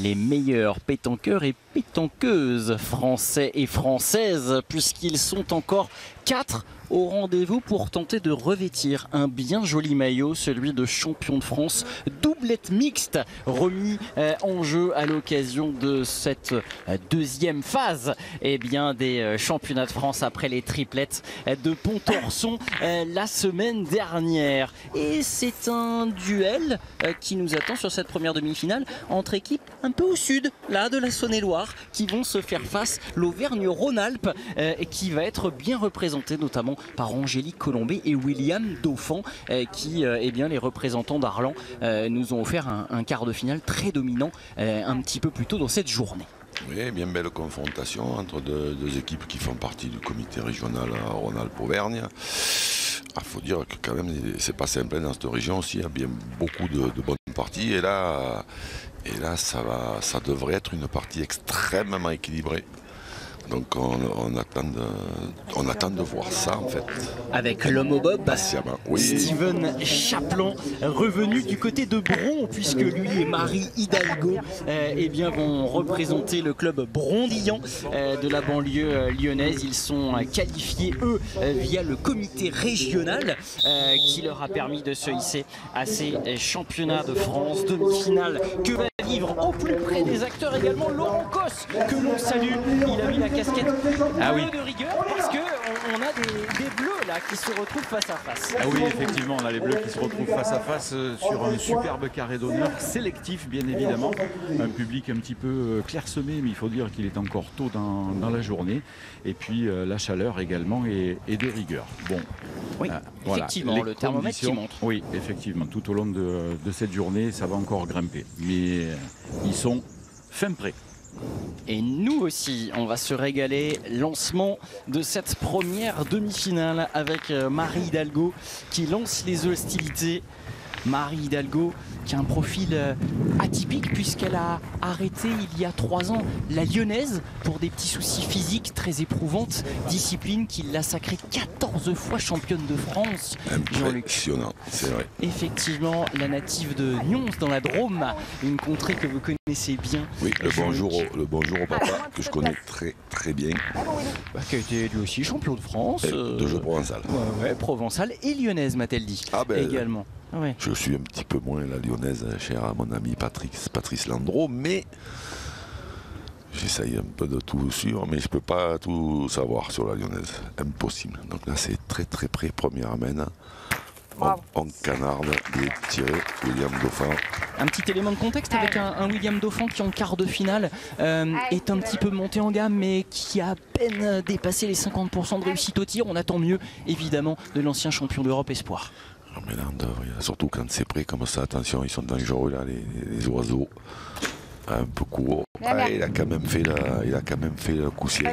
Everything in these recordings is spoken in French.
les meilleurs pétanqueurs et pétanqueuses français et françaises, puisqu'ils sont encore 4 au rendez-vous pour tenter de revêtir un bien joli maillot, celui de champion de France, doublette mixte remis en jeu à l'occasion de cette deuxième phase des championnats de France après les triplettes de Pontorson la semaine dernière. Et c'est un duel qui nous attend sur cette première demi-finale entre équipes un peu au sud là de la Saône-et-Loire qui vont se faire face. L'Auvergne-Rhône-Alpes qui va être bien représentée notamment par Angélique Colombet et William Dauphin qui, les représentants d'Arlan nous ont offert un quart de finale très dominant un petit peu plus tôt dans cette journée. Oui, bien belle confrontation entre deux équipes qui font partie du comité régional Rhône-Alpes-Auvergne. Il faut dire que quand même, c'est pas simple dans cette région aussi, il y a bien beaucoup de bonnes parties. Et là ça devrait être une partie extrêmement équilibrée. Donc on attend de voir ça en fait. Avec l'homme au bob, oui. Steven Chaplin, revenu du côté de Bron, puisque lui et Marie Hidalgo vont représenter le club brondillant de la banlieue lyonnaise. Ils sont qualifiés, eux, via le comité régional qui leur a permis de se hisser à ces championnats de France. Demi-finale que va vivre au plus près des acteurs également Laurent Cosse, que l'on salue. Il a mis la casquette bleue de rigueur parce qu'on a des bleus là qui se retrouvent face à face. Ah oui, effectivement, on a les bleus qui se retrouvent face à face sur un superbe carré d'honneur sélectif, bien évidemment. Un public un petit peu clairsemé, mais il faut dire qu'il est encore tôt dans la journée. Et puis la chaleur également est de rigueur. Bon, oui, effectivement, le thermomètre qui monte. Oui, effectivement, tout au long de cette journée, ça va encore grimper. Mais ils sont fin prêts. Et nous aussi, on va se régaler. Lancement de cette première demi-finale avec Marie Hidalgo qui lance les hostilités. Marie Hidalgo qui a un profil atypique puisqu'elle a arrêté il y a 3 ans la lyonnaise pour des petits soucis physiques très éprouvantes. Discipline qui l'a sacrée 14 fois championne de France. Impressionnant, c'est vrai. Effectivement, la native de Nyons dans la Drôme, une contrée que vous connaissez bien. Oui, le bonjour au papa que je connais très très bien. Qui a été lui aussi champion de France. De jeu provençal. Ouais, provençal et lyonnaise m'a-t-elle dit également. Ouais. Je suis un petit peu moins la lyonnaise, chère à mon ami Patrice Landreau, mais j'essaye un peu de tout suivre, mais je peux pas tout savoir sur la lyonnaise. Impossible. Donc là, c'est très très près, première amène. On canarde et tiré William Dauphin. Un petit élément de contexte avec un William Dauphin qui en quart de finale est un petit peu monté en gamme mais qui a à peine dépassé les 50% de réussite au tir. On attend mieux évidemment de l'ancien champion d'Europe espoir. Mais là, surtout quand c'est prêt comme ça, attention, ils sont dangereux là, les oiseaux. Un peu court. Il a quand même fait le coup sûr. Et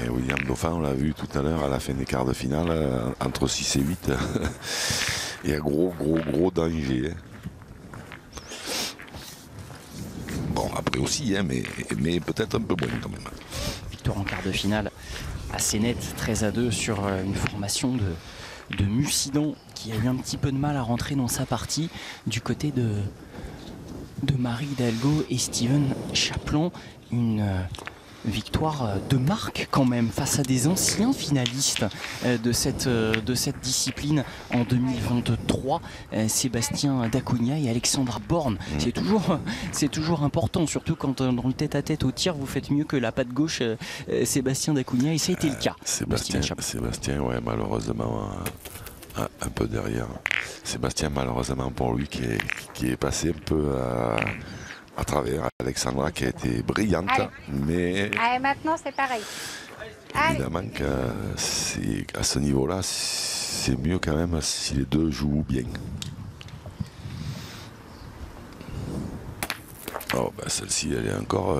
William Dauphin, on l'a vu tout à l'heure à la fin des quarts de finale, entre 6 et 8. Il y a gros danger. Bon, après aussi, mais peut-être un peu moins quand même. Victoire en quart de finale assez nette, 13-2 sur une formation de Mussidan qui a eu un petit peu de mal à rentrer dans sa partie du côté de Marie Hidalgo et Steven Chaplin. Une victoire de marque quand même face à des anciens finalistes de cette discipline en 2023, Sébastien Dacogna et Alexandra Borne. C'est toujours important, surtout quand dans le tête-à-tête au tir vous faites mieux que la patte gauche Sébastien Dacogna, et ça a été le cas. Sébastien, ouais, malheureusement un peu derrière. Sébastien, malheureusement pour lui, qui est passé un peu à travers. Alexandra qui a été brillante, mais maintenant c'est pareil. Évidemment que à ce niveau-là, c'est mieux quand même si les deux jouent bien. Oh, celle-ci, elle est encore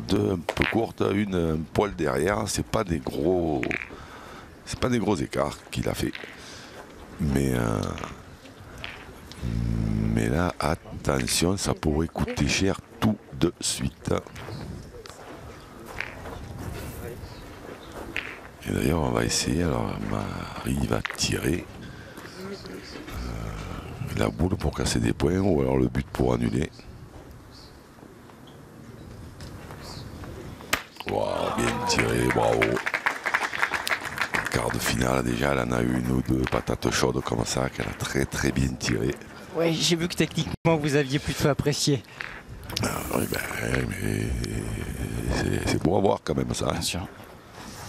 deux un peu courtes, une un poil derrière. C'est pas des gros écarts qu'il a fait, mais là, attention, ça pourrait coûter cher tout de suite. Et d'ailleurs, on va essayer. Alors, Marie va tirer. La boule pour casser des points ou alors le but pour annuler. Wow, bien tiré, bravo. Quart de finale déjà, elle en a eu une ou deux patates chaudes comme ça qu'elle a très bien tiré. Ouais, j'ai vu que techniquement vous aviez plutôt apprécié. Oui, mais c'est beau à voir quand même ça. Bien sûr.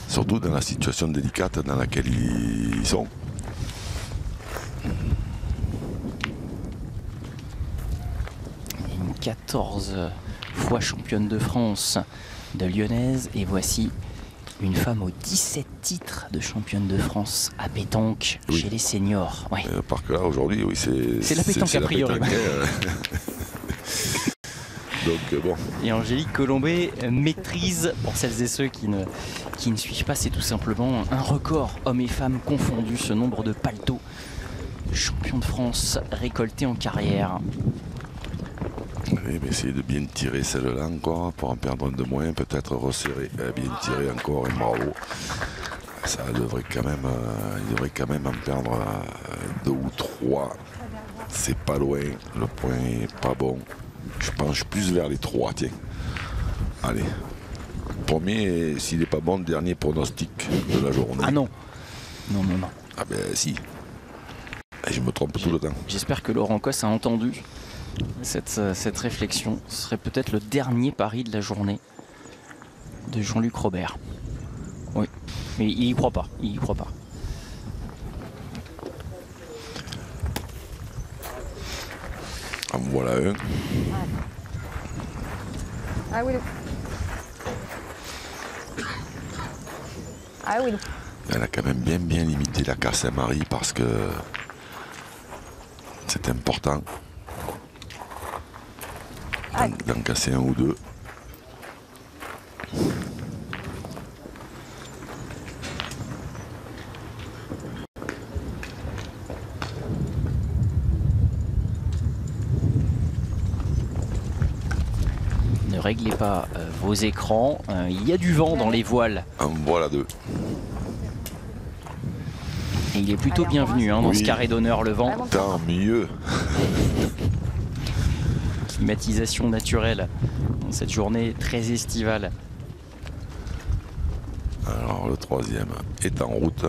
Surtout dans la situation délicate dans laquelle ils sont. 14 fois championne de France de lyonnaise, et voici une femme aux 17 titres de championne de France à pétanque chez les seniors. Ouais. Parce que là aujourd'hui, oui, c'est la pétanque a priori. Donc bon. Et Angélique Colombet maîtrise, pour celles et ceux qui ne suivent pas, c'est tout simplement un record, hommes et femmes confondus, ce nombre de paletots champion de France récoltés en carrière. Oui, mais essayer de bien tirer celle-là encore pour en perdre un de moins, peut-être resserrer, bien tirer encore et bravo. Ça devrait quand même, il devrait quand même en perdre 2 ou 3. C'est pas loin, le point est pas bon. Je penche plus vers les 3, tiens. Allez. Premier, s'il n'est pas bon, dernier pronostic de la journée. Ah non. Non. Ah ben si. Je me trompe tout le temps. J'espère que Laurent Cosse a entendu cette réflexion. Ce serait peut-être le dernier pari de la journée de Jean-Luc Robert. Oui, mais il y croit pas. Il y croit pas. En voilà un. Ah oui. Ah oui. Elle a quand même bien limité la casse à Marie parce que c'est important d'en casser un ou deux. Ne réglez pas vos écrans. Il y a du vent dans les voiles. En voilà deux. Et il est plutôt bienvenu dans ce carré d'honneur, le vent. Tant mieux. Climatisation naturelle dans cette journée très estivale. Alors le troisième est en route.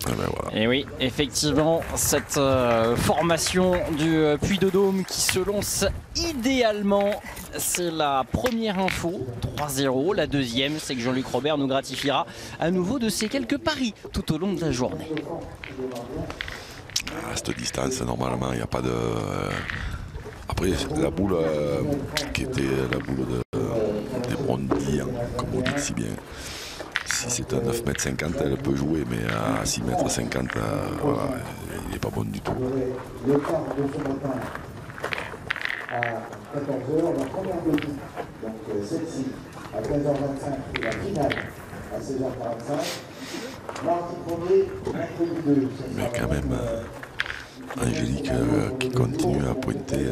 Et ben voilà. Et oui, effectivement, cette formation du Puy-de-Dôme qui se lance idéalement, c'est la première info, 3-0. La deuxième, c'est que Jean-Luc Robert nous gratifiera à nouveau de ses quelques paris tout au long de la journée. À cette distance, normalement, il n'y a pas de... Après, la boule qui était la boule des Brondillants, comme on dit si bien. Si c'est à 9,50 m, elle peut jouer, mais à 6,50 m, voilà, il n'est pas bon du tout. Le quart de ce matin à 14h, la première petite, donc celle-ci, à 15h25, et la finale à 16h45. Mardi 1er, mercredi 2. Mais quand même, Angélique qui continue à pointer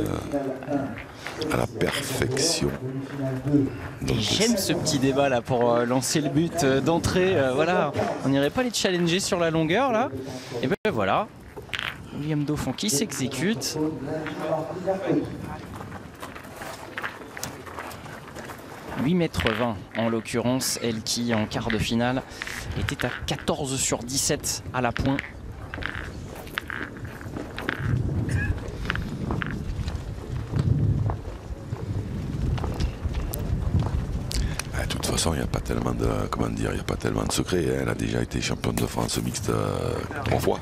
à la perfection. J'aime ce petit débat là pour lancer le but d'entrée. Voilà, on n'irait pas les challenger sur la longueur là. Et ben voilà, William Dauphin qui s'exécute. « 8,20 m en l'occurrence, elle qui en quart de finale était à 14 sur 17 à la pointe. De toute façon, il n'y a pas tellement de, comment dire, il n'y a pas tellement de secret. Elle a déjà été championne de France mixte 3 fois,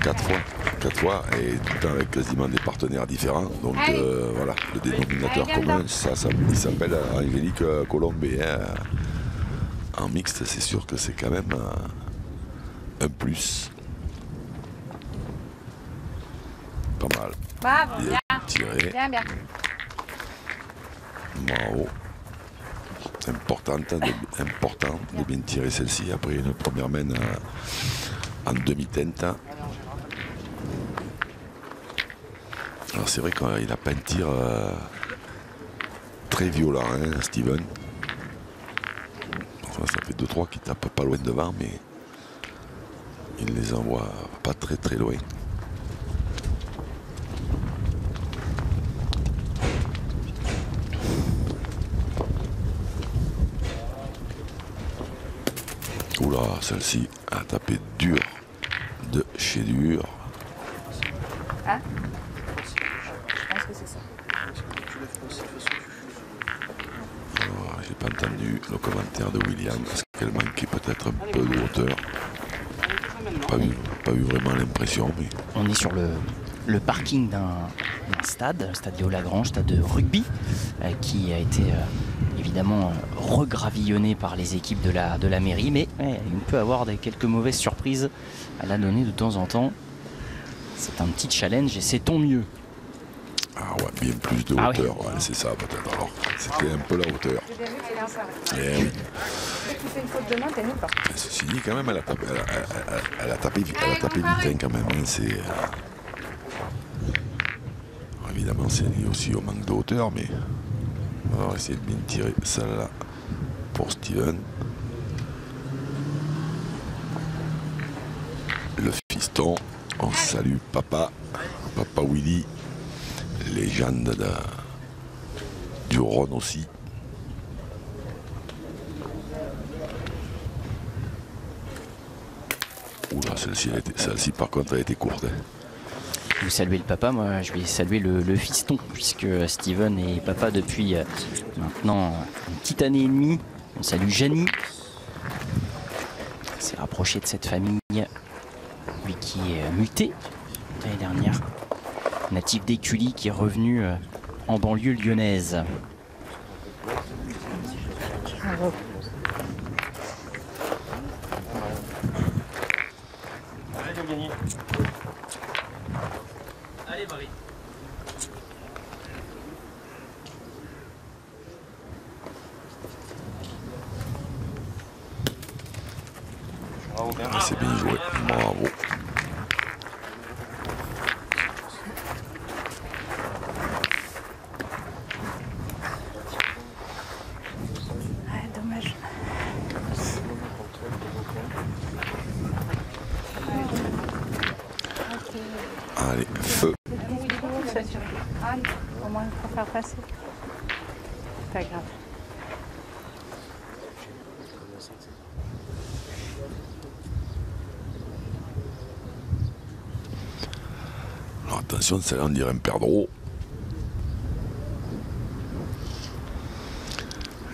4 fois, et tout le temps avec quasiment des partenaires différents. Donc voilà, le dénominateur commun, il s'appelle Angélique Colombet. En mixte, c'est sûr que c'est quand même un plus. Pas mal. Bravo, bien tiré. Bien. Bravo. Important de bien tirer celle-ci après une première main en demi-teinte. Alors c'est vrai qu'il a pas un tir très violent, hein, Steven. Enfin, ça fait 2-3 qui tapent pas loin devant, mais il les envoie pas très très loin. Oula, celle-ci a tapé dur de chez dur. Ah, je pense que c'est ça. Alors, j'ai pas entendu le commentaire de William parce qu'elle manquait peut-être un peu de hauteur. Pas eu vraiment l'impression, mais On est sur le parking d'un stade, le stade Léo Lagrange, stade de rugby, qui a été évidemment regravillonné par les équipes de la mairie, mais il peut avoir quelques mauvaises surprises à la donner de temps en temps. C'est un petit challenge et c'est tant mieux. ah ouais, bien plus de Ah hauteur, ouais, c'est ça peut-être. Alors, c'était un peu la hauteur. J'ai bien vu qu'il est inférieur. Eh oui. Dès que tu fais une faute de main, t'es nul pas. Mais ceci dit, quand même, elle a tapé vite hein, quand même. Hein, c'est, évidemment, c'est lié aussi au manque de hauteur, mais on va essayer de bien tirer celle-là pour Steven. Le fiston, on salue Papa Willy, légende du Rhône aussi. Oula, celle-ci par contre a été courte. Hein. Vous saluez le papa, moi je vais saluer le fiston, puisque Steven est papa depuis maintenant une petite année et demie. On salue Janie. Il s'est rapproché de cette famille, lui qui est muté l'année dernière. Natif d'Écully qui est revenu en banlieue lyonnaise. Bravo. Allez Marie. Ah, c'est bien joué, bravo. Ouais, dommage. Allez, feu. Ah, au moins, il faut faire passer. Pas grave. Alors attention, celle-là on dirait un perdreau.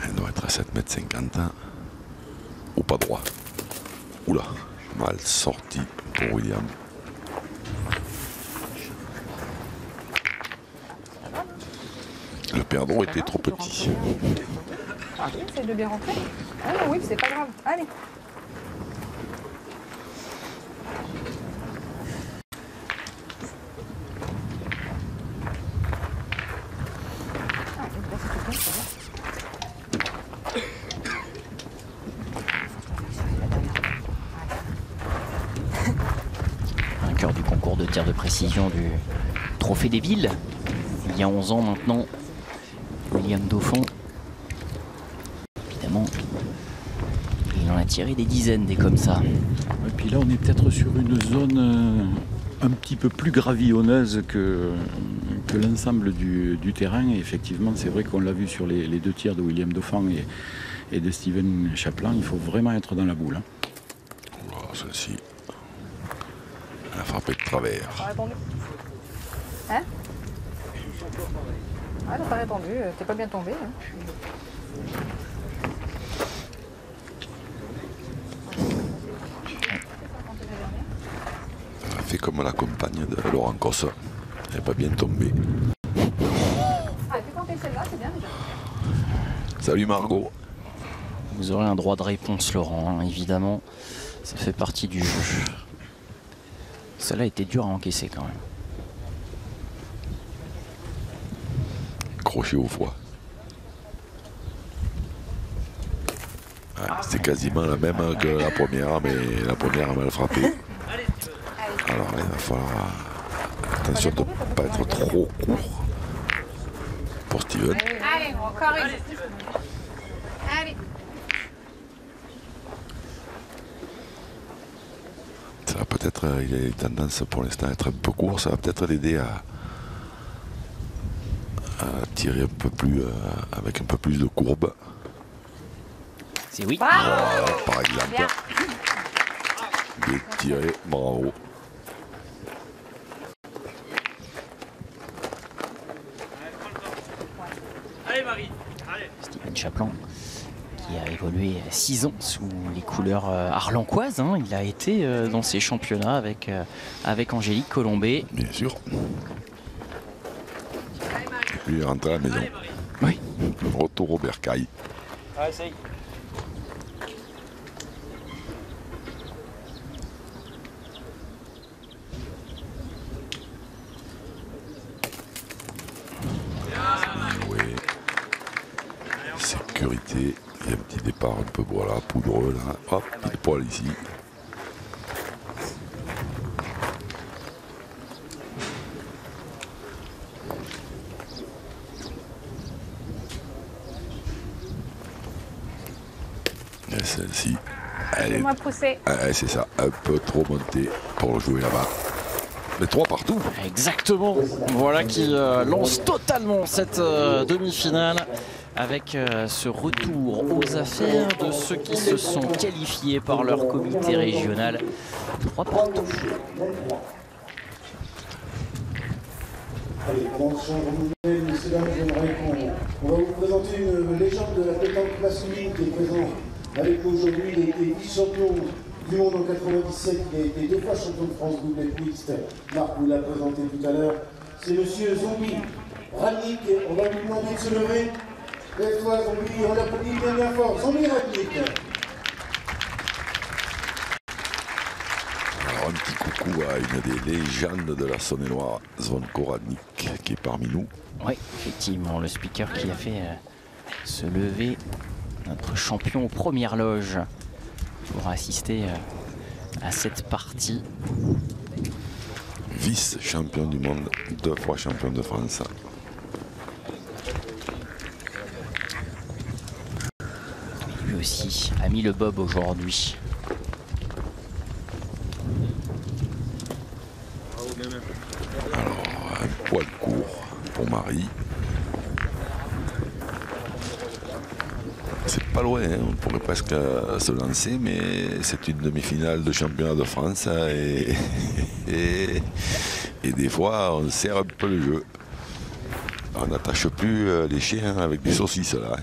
Elle doit être à 7,50 m. Ou pas droit. Oula, mal sorti pour William. Le perdreau était trop petit. Ah, essaye de bien rentrer. Ah non, oui, c'est pas grave. Allez. Vainqueur du concours de tir de précision du Trophée des Villes. Il y a 11 ans maintenant, William Dauphin. Évidemment, il en a tiré des dizaines des comme ça. Et puis là, on est peut-être sur une zone un petit peu plus gravillonneuse que l'ensemble du terrain. Et effectivement, c'est vrai qu'on l'a vu sur les deux tirs de William Dauphin et de Steven Chaplin. Il faut vraiment être dans la boule. Hein. Oh, celle-ci, elle a frappé de travers. T'as répondu. Hein? Ah, t'as pas répondu. T'es pas bien tombé. Hein. Elle a fait comme la compagne de Laurent Cossa. Elle n'est pas bien tombée. Ah, tu comptais celle-là, c'est bien déjà. Salut Margot. Vous aurez un droit de réponse, Laurent, hein, évidemment. Ça fait partie du jeu. Celle-là était dure à encaisser quand même. Crochet au foie. Ouais, c'est quasiment la même que la première, mais la première a mal frappé. Alors là, il va falloir attention de ne pas être trop court pour Steven. Allez, encore une. Allez. C'est la peut-être il a tendance pour l'instant à être un peu court. Ça va peut-être l'aider à tirer un peu plus avec un peu plus de courbe. C'est oui. Voilà, par exemple. Bien tiré, bravo. Steven Chaplan qui a évolué 6 ans sous les couleurs arlancoises. Hein. Il a été dans ces championnats avec Angélique Colombet. Bien sûr. Et puis il est rentré à la maison. Oui. Retour au bercail. Oui. Sécurité. Il y a un petit départ un peu voilà, poudreux là. Hop, il poil ici. Et celle-ci, elle est, Moins poussé. c'est ça, un peu trop montée pour jouer là-bas. Mais 3 partout. Exactement. Voilà qui lance totalement cette demi-finale avec ce retour aux affaires de ceux qui se sont qualifiés par leur comité régional. 3 partout. Allez, avant de changer, messieurs, dames, j'aimerais qu'on va vous présenter une légende de la pétanque masculine qui est présent avec nous aujourd'hui. Il a été vice-champion du monde en 97, il a été 2 fois champion de France double mixte. Marc vous l'a présenté tout à l'heure. C'est monsieur Zombie Radnik. On va lui demander de se lever. Lève-toi, Zombie, on l'applaudit bien fort. Zombie Radnik. Alors un petit coucou à une des légendes de la Saône-et-Loire, Zvonko Radnik, qui est parmi nous. Oui, effectivement, le speaker qui a fait se lever notre champion aux premières loges pour assister à cette partie. Vice-champion du monde, 2 fois champion de France. Lui aussi a mis le bob aujourd'hui. Alors, un poil court pour Marie. C'est pas loin, hein, on pourrait presque se lancer, mais c'est une demi-finale de championnat de France et des fois on serre un peu le jeu. On n'attache plus les chiens avec des saucisses là.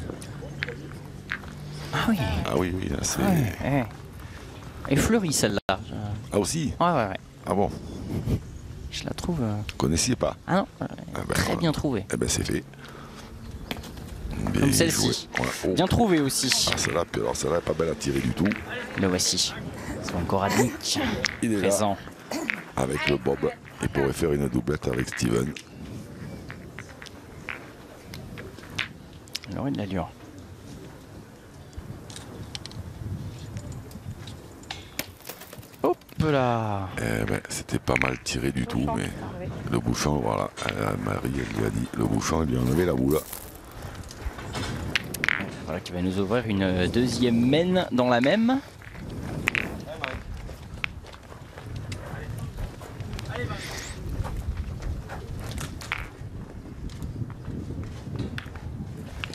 Ah oui. Ah oui, oui, là c'est. Ouais. Et fleurie celle-là. Ah aussi? Ouais. Ah bon? Je la trouve. Vous connaissiez pas? Ah non, Ah ben, très voilà. bien trouvé. Eh ben c'est fait. Bien Comme celle-ci. joué. Voilà. Oh. Bien trouvé aussi. Ah celle-là, puis alors celle-là est pas belle à tirer du tout. Le voici. Zvonko Radnik Il est présent. là avec le bob. Il pourrait faire une doublette avec Steven. Il aurait de l'allure. Hop là. Eh ben, c'était pas mal tiré du tout, mais le bouchon, voilà. Marie, elle lui a dit, le bouchon, il lui a enlevé la boule. Voilà qui va nous ouvrir une deuxième mène dans la même.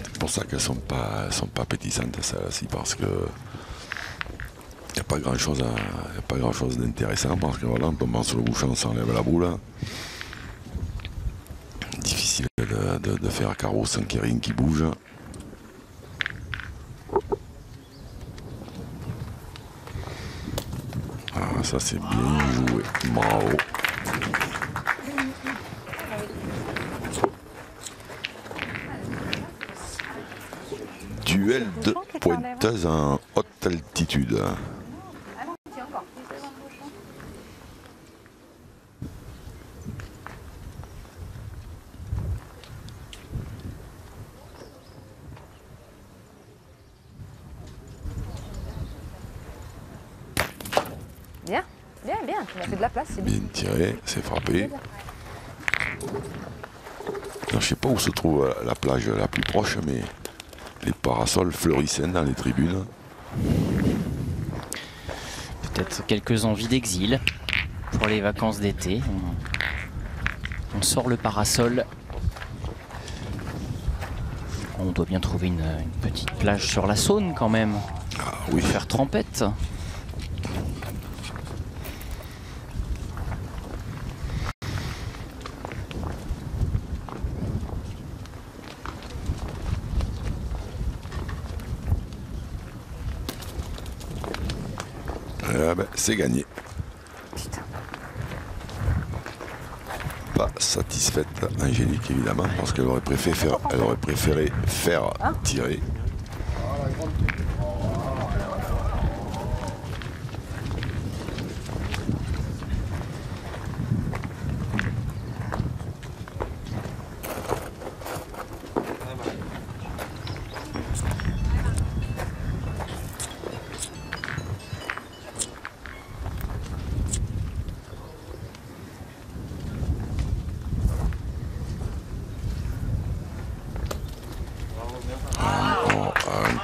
C'est pour ça qu'elles sont pas appétissantes, celles-ci, parce que il n'y a pas grand chose d'intéressant, parce que voilà, en tombant sur le bouchon, on s'enlève la boule. Difficile de faire carreau sans qu'il y ait rien qui bouge. Ah, ça c'est bien joué, bravo. Duel de pointeuses en haute altitude. Bien, tu m'as fait de la place, c'est bien. Bien tiré, c'est frappé. Alors, je sais pas où se trouve la plage la plus proche, mais les parasols fleurissent dans les tribunes. Peut-être quelques envies d'exil. pour les vacances d'été. On sort le parasol. On doit bien trouver une petite plage sur la Saône quand même. Ah oui. Faire trempette. Ben, c'est gagné. Putain. Pas satisfaite, Angélique évidemment, parce qu'elle aurait préféré faire tirer.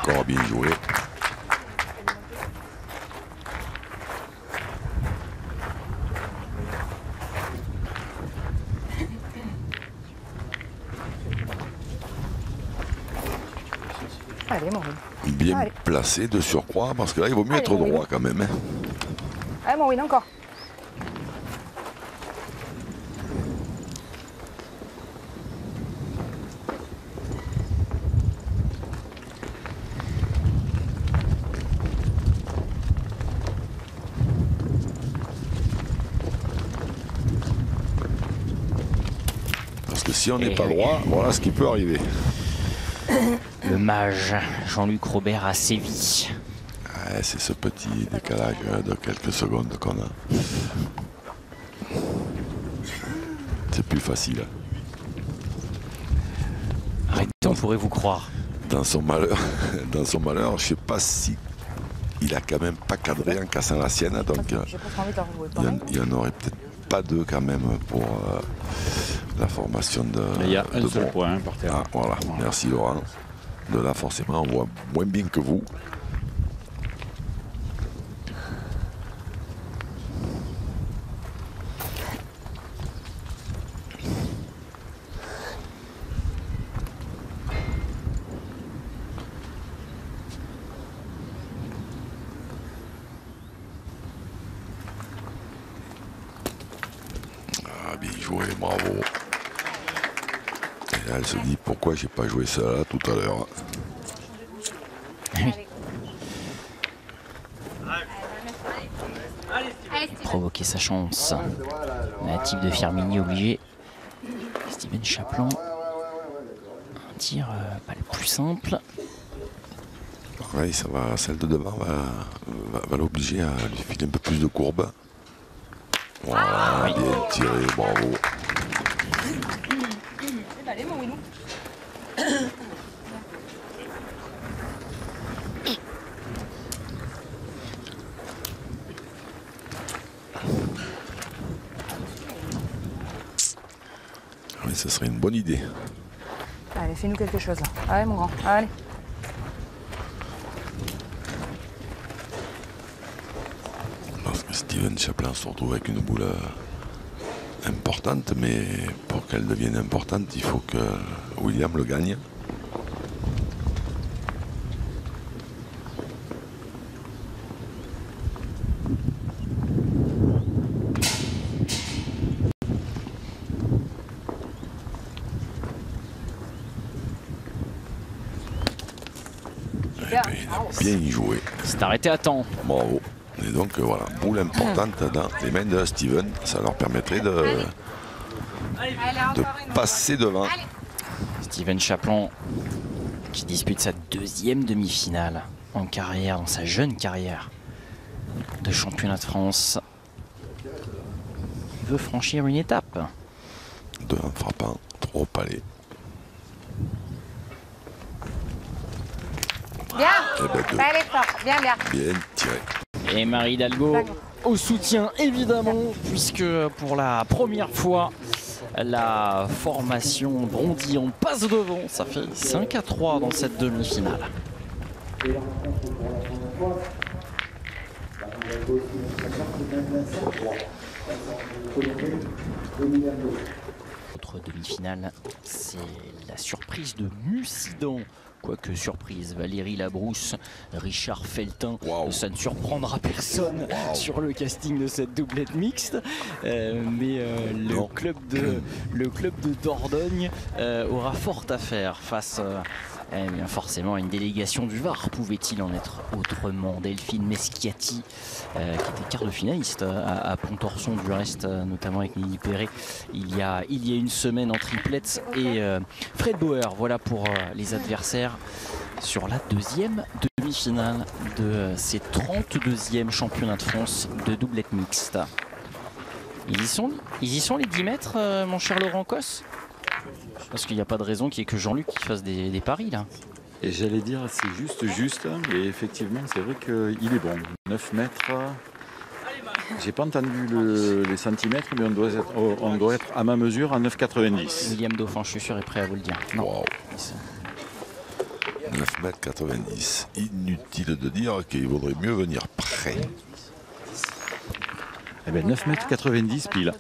Encore bien joué. Allez, mon Win. Bien Allez. placé de surcroît, parce que là il vaut mieux Allez, être mon droit Win. quand même. Hein. Allez, mon Win, encore. Parce que si on n'est pas droit, voilà ce qui peut arriver. Le mage Jean-Luc Robert a sévi. Ouais, c'est ce petit décalage de quelques secondes qu'on a. C'est plus facile. Arrêtez, on pourrait vous croire. Dans son malheur, je sais pas si il a quand même pas cadré en cassant la sienne, donc J'ai pas trop envie d'en rejouer. il y en aurait peut-être pas deux quand même pour la formation de. Il y a un de seul Bron. point par terre. Ah, voilà, merci Laurent. De là, forcément, on voit moins bien que vous. Ah, bien joué, bravo. Et là, elle se dit pourquoi j'ai pas joué ça là tout à l'heure. Provoquer sa chance. Natif de Firminy obligé. Steven Chaplin. Un tir pas le plus simple. Oui, ça va, celle de devant va l'obliger à lui filer un peu plus de courbe. Voilà, bien tiré, bravo. Allez, mon Winou. Oui, ce serait une bonne idée. Allez, fais-nous quelque chose. Là. Allez, mon grand. Allez. Parce que Steven Chaplin se retrouve avec une boule importante, mais pour qu'elle devienne importante, il faut que William le gagne. Bien joué. C'est arrêté à temps. Bravo. Et donc voilà, boule importante dans les mains de Steven. Ça leur permettrait de passer devant. Steven Chaplin qui dispute sa deuxième demi-finale en carrière, dans sa jeune carrière de championnat de France. Il veut franchir une étape. Deux en frappant, trois au palais. Bien. Et ben deux. Allez, fort. Bien, bien. Bien tiré. Et Marie Hidalgo au soutien évidemment, puisque pour la première fois la formation Brondy en passe devant. Ça fait 5-3 dans cette demi-finale. Et la rencontre pour la première fois, Marie Hidalgo qui met sa carte de 25-3. Autre demi-finale, c'est la surprise de Mussidan. Quoique surprise, Valérie Labrousse, Richard Feltin, ça ne surprendra personne sur le casting de cette doublette mixte. Le club de Dordogne aura fort à faire face bien forcément à une délégation du Var. Pouvait-il en être autrement? Delphine Meschiati, qui était quart de finaliste à Pontorson du reste, notamment avec Nelly Perret il y a une semaine en triplette, et Fred Bauer. Voilà pour les adversaires sur la deuxième demi-finale de ces 32e championnats de France de doublette mixte. Ils y sont les 10 mètres, mon cher Laurent Cos? Parce qu'il n'y a pas de raison qu'il n'y ait que Jean-Luc qui fasse des paris là. Et j'allais dire, c'est juste, et effectivement, c'est vrai qu'il est bon. 9 mètres, j'ai pas entendu les centimètres, mais on doit être à ma mesure à 9,90. William Dauphin, je suis sûr, est prêt à vous le dire. Non. 9,90 m. Inutile de dire qu'il vaudrait mieux venir près. Eh bien, 9,90 m pile.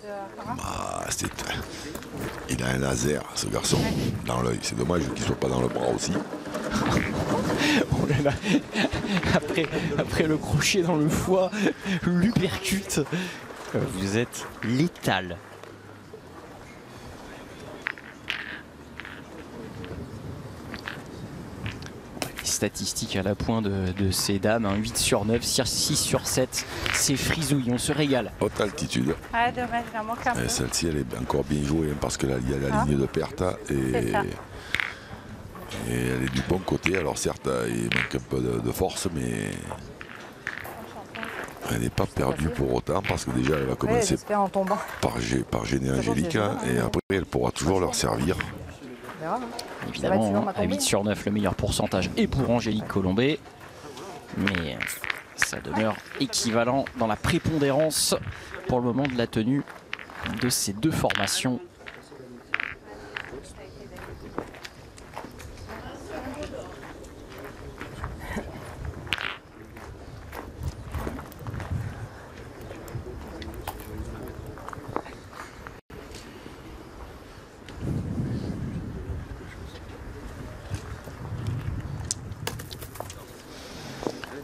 Il a un laser, ce garçon, dans l'œil. C'est dommage qu'il ne soit pas dans le bras aussi. Oh là là. Après le crochet dans le foie, l'uppercut, vous êtes létal. Les statistiques à la pointe de ces dames, hein, 8 sur 9, 6 sur 7, c'est frisouille, on se régale. Haute altitude. Ah, dommage, il en manque un peu. Celle-ci, elle est encore bien jouée, hein, parce qu'il y a la ligne de perte et elle est du bon côté. Alors certes, il manque un peu de force, mais elle n'est pas perdue pour autant, parce que déjà elle va commencer par gêner Angélique, hein, et après elle pourra toujours leur servir. Évidemment, à 8 sur 9, le meilleur pourcentage est pour Angélique Colombet, mais ça demeure équivalent dans la prépondérance pour le moment de la tenue de ces deux formations.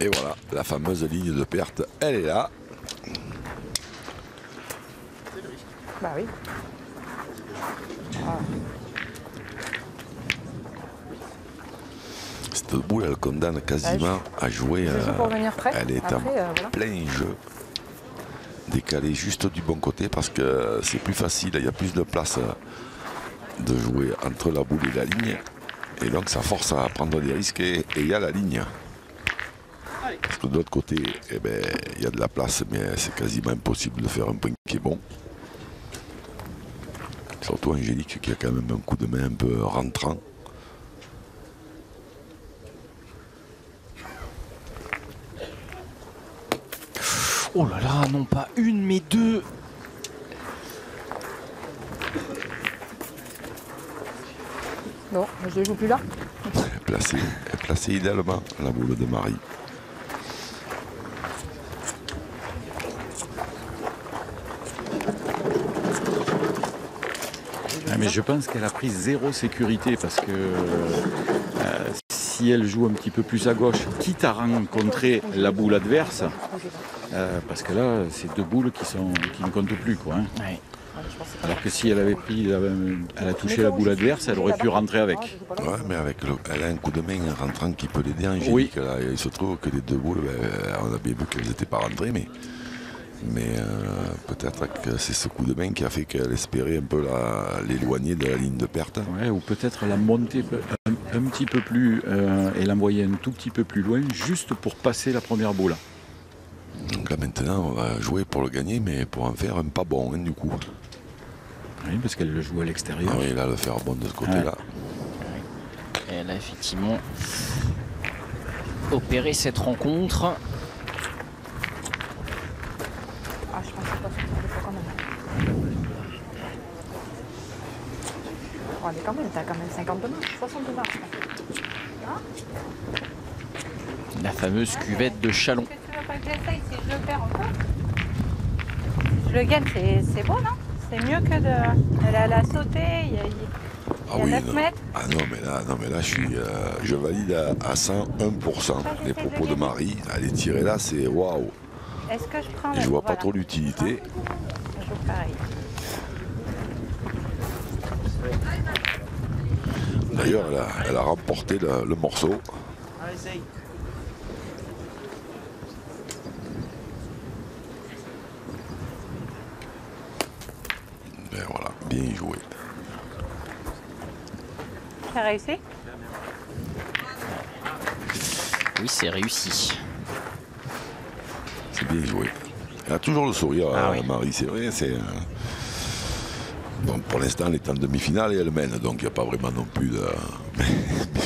Et voilà, la fameuse ligne de perte, elle est là. Bah oui. Ah. Cette boule, elle condamne quasiment à jouer. Elle est en plein jeu. Décalée juste du bon côté, parce que c'est plus facile, il y a plus de place de jouer entre la boule et la ligne. Et donc ça force à prendre des risques, et il y a la ligne. Parce que de l'autre côté, eh ben, il y a de la place, mais c'est quasiment impossible de faire un point qui est bon. Surtout Angélique qui a quand même un coup de main un peu rentrant. Oh là là, non pas une mais deux. Non, je ne joue plus là. Elle est placée idéalement, la boule de Marie. Mais je pense qu'elle a pris zéro sécurité, parce que si elle joue un petit peu plus à gauche, quitte à rencontrer la boule adverse, parce que là, c'est deux boules qui ne comptent plus, quoi, hein. Ouais. Alors que si elle avait elle a touché la boule adverse, elle aurait pu rentrer avec. Ouais, mais elle a un coup de main rentrant qui peut l'aider, Angélique. Oui. Là, il se trouve que les deux boules, on a bien vu qu'elles n'étaient pas rentrées, mais peut-être que c'est ce coup de main qui a fait qu'elle espérait un peu l'éloigner de la ligne de perte. Ouais, ou peut-être la monter un petit peu plus et l'envoyer un tout petit peu plus loin, juste pour passer la première boule. Donc là maintenant, on va jouer pour le gagner, mais pour en faire un pas bon, hein, du coup. Oui, parce qu'elle le joue à l'extérieur. Ah oui, là, le faire bon de ce côté-là. Ouais. Elle a effectivement opéré cette rencontre. Ah, je pense que c'est pas ça quand même. Oh, elle est quand même, t'as quand même 50 de marche, 60 de marche. La fameuse cuvette de Chalon. Qu'est-ce que tu veux pas que j'essaye si je le perds encore? Le gain, c'est beau, non? C'est mieux que de... Elle a sauté, il y a Ah oui, 9 non. mètres. Ah non, mais là, je valide à 101% les propos de Marie. Aller tirer là, c'est waouh. Est-ce que je prends... Et je vois pas voilà. trop l'utilité. Je joue pareil. D'ailleurs, elle a remporté le morceau. Ben voilà, bien joué. T'as réussi? Oui, c'est réussi. C'est bien joué. Elle a toujours le sourire, oui. Marie, c'est vrai. Donc pour l'instant, elle est en demi-finale et elle mène, donc il n'y a pas vraiment non plus de... Mais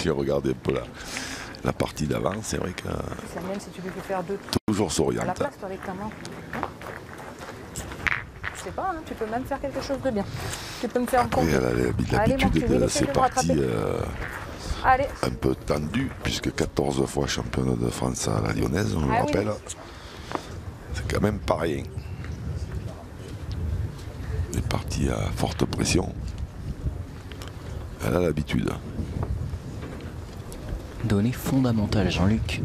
j'ai regardé un peu la partie d'avant, c'est vrai que... Ça même si tu lui fais faire 2 Toujours à la souriante. place, toi, avec ta main. Je sais pas, hein, tu peux même faire quelque chose de bien. Tu peux me faire un Après, elle a Allez, mon l'habitude cul, de essaye ces de me rattraper. parties Allez, un peu tendues, puisque 14 fois championne de France à la Lyonnaise, on le Ah oui. rappelle. C'est quand même pas rien. Les parties à forte pression. Elle a l'habitude. Donnée fondamentale, Jean-Luc.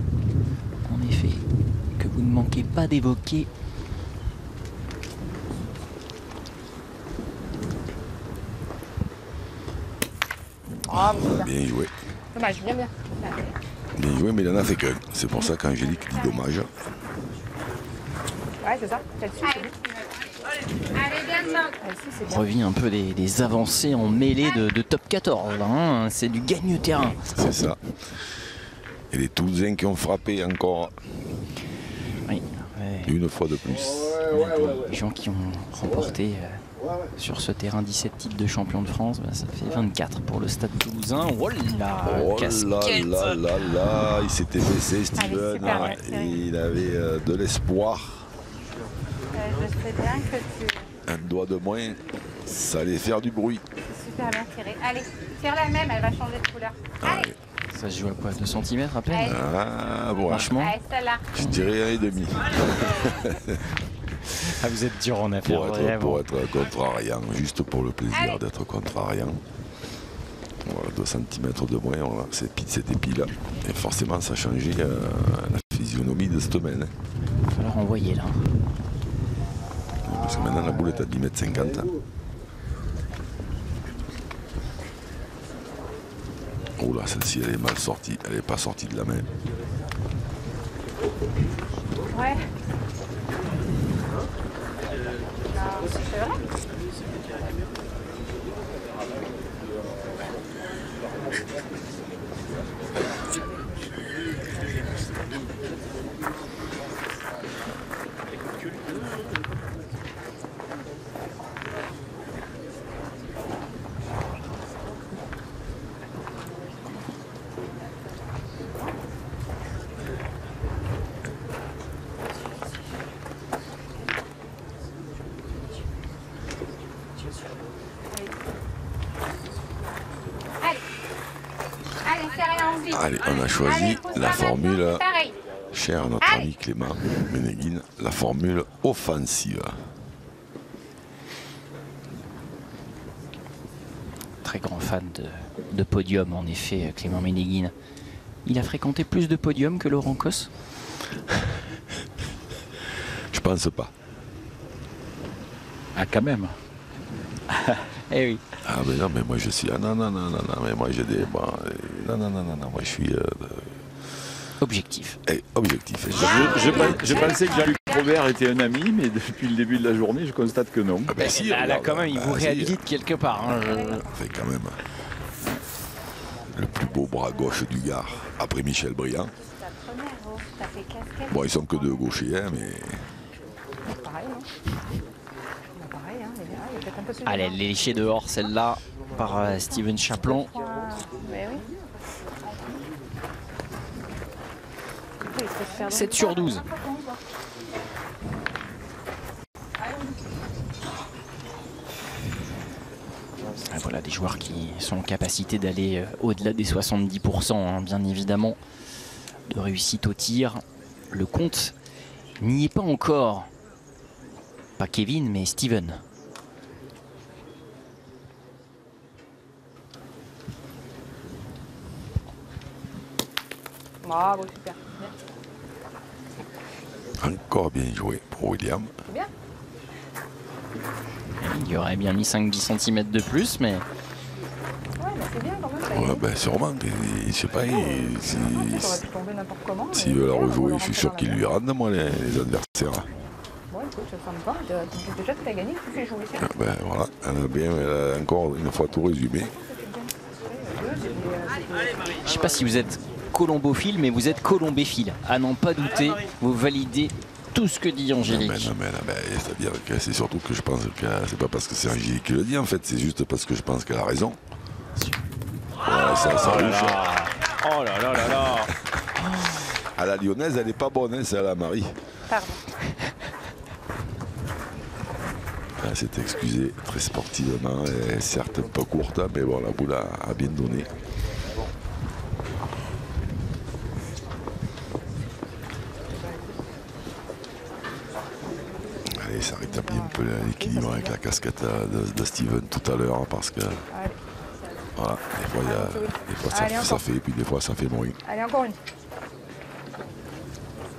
En effet, que vous ne manquez pas d'évoquer. ah, bien. Bien joué. Dommage, bien. Bien joué, mais il en a fait qu'un. C'est pour ça qu'Angélique dit dommage. Ouais, c'est ça. Celle-ci, c'est bien. Allez, bien. Celle-ci, c'est bien. Revient un peu des avancées en mêlée de top 14. Là, hein. C'est du gagne-terrain. C'est ça. Et les Toulousains qui ont frappé encore Oui, ouais. une fois de plus. Les gens qui ont remporté sur ce terrain 17 titres de champion de France, ça fait 24 pour le Stade Toulousain. Oh là, Oh casquette. là là là là, il s'était baissé, Steven. super, ouais. Et il avait de l'espoir. Je sais bien que tu... Un doigt de moins, ça allait faire du bruit. C'est super bien tiré. Allez, tire la même, elle va changer de couleur. Allez, Allez. Ça se joue à quoi, 2 cm à peine? Allez. Ah, bon, Franchement, allez, celle-là. je dirais 1,5. ah, vous êtes dur en affaires. Pour être contrariant, juste pour le plaisir Allez. d'être contrariant. Voilà, 2 cm de moins, voilà, c'était pile. Et forcément, ça a changé la physionomie de cette semaine. Il va falloir envoyer là. Parce que maintenant, la boule est à 10,50 m. Oh là, celle-ci, elle est mal sortie. Elle n'est pas sortie de la main. Ouais. C'est vrai? Allez, on a choisi Allez, pousse la pas formule, maintenant, pareil. chère à notre ami Clément Ménéguine, la formule offensive. Très grand fan de podium, en effet, Clément Ménéguine. Il a fréquenté plus de podiums que Laurent Cos? Je pense pas. Ah, quand même. Eh oui. Ah mais non, mais moi je suis... Ah non, mais moi j'ai des... Bon, non, moi je suis Objectif. objectif. Je pensais que Jean-Luc Robert était un ami, mais depuis le début de la journée, je constate que non. Ah ben si, Là, regarde, quand même, il vous si, réhabilite quelque part. Hein, fait quand même le plus beau bras gauche du Gard, après Michel Briand. C'est ta première, oh. T'as fait casquette. Bon, ils sont que deux gauchers, hein, mais... Pareil, non? Pareil, hein, il y a peut-être un peu celui-là. Allez, elle est léchée dehors, celle-là, par Steven Chaplin. Mais oui. 7 sur 12. Voilà des joueurs qui sont en capacité d'aller au-delà des 70%, hein, bien évidemment, de réussite au tir. Le compte n'y est pas encore. Pas Kevin, mais Steven. Bravo, super. Bien. Encore bien joué pour William. C'est bien. Il y aurait bien mis 5-10 cm de plus, mais... Ouais, mais c'est bien quand même. Ça y est. Ouais, ben sûrement. Je sais pas. Ça aurait pu tomber n'importe comment. S'il mais veut la bien, on rejouer, va je suis rentrer sûr dans qu'il la lui rende, moi, les adversaires. Bon, écoute, ça me va. Déjà que tu as gagné, tu fais jouer. Ah ben voilà, elle a encore une fois tout résumé. Je sais pas si vous êtes colombophile, mais vous êtes colombéphile. À n'en pas douter, vous validez tout ce que dit Angélique. C'est-à-dire que c'est surtout que je pense que c'est pas parce que c'est Angélique qui le dit, en fait, c'est juste parce que je pense qu'elle a raison. Voilà, ça louche. Oh là là là là. À la lyonnaise, elle est pas bonne, hein, c'est à la Marie. Pardon. Elle s'est excusée très sportivement, et certes un peu courte, mais bon, la boule a bien donné. Allez, ça rétablit un peu l'équilibre avec la casquette de Steven tout à l'heure, parce que voilà, des fois ça fait, et puis des fois ça fait moins. Allez, encore une.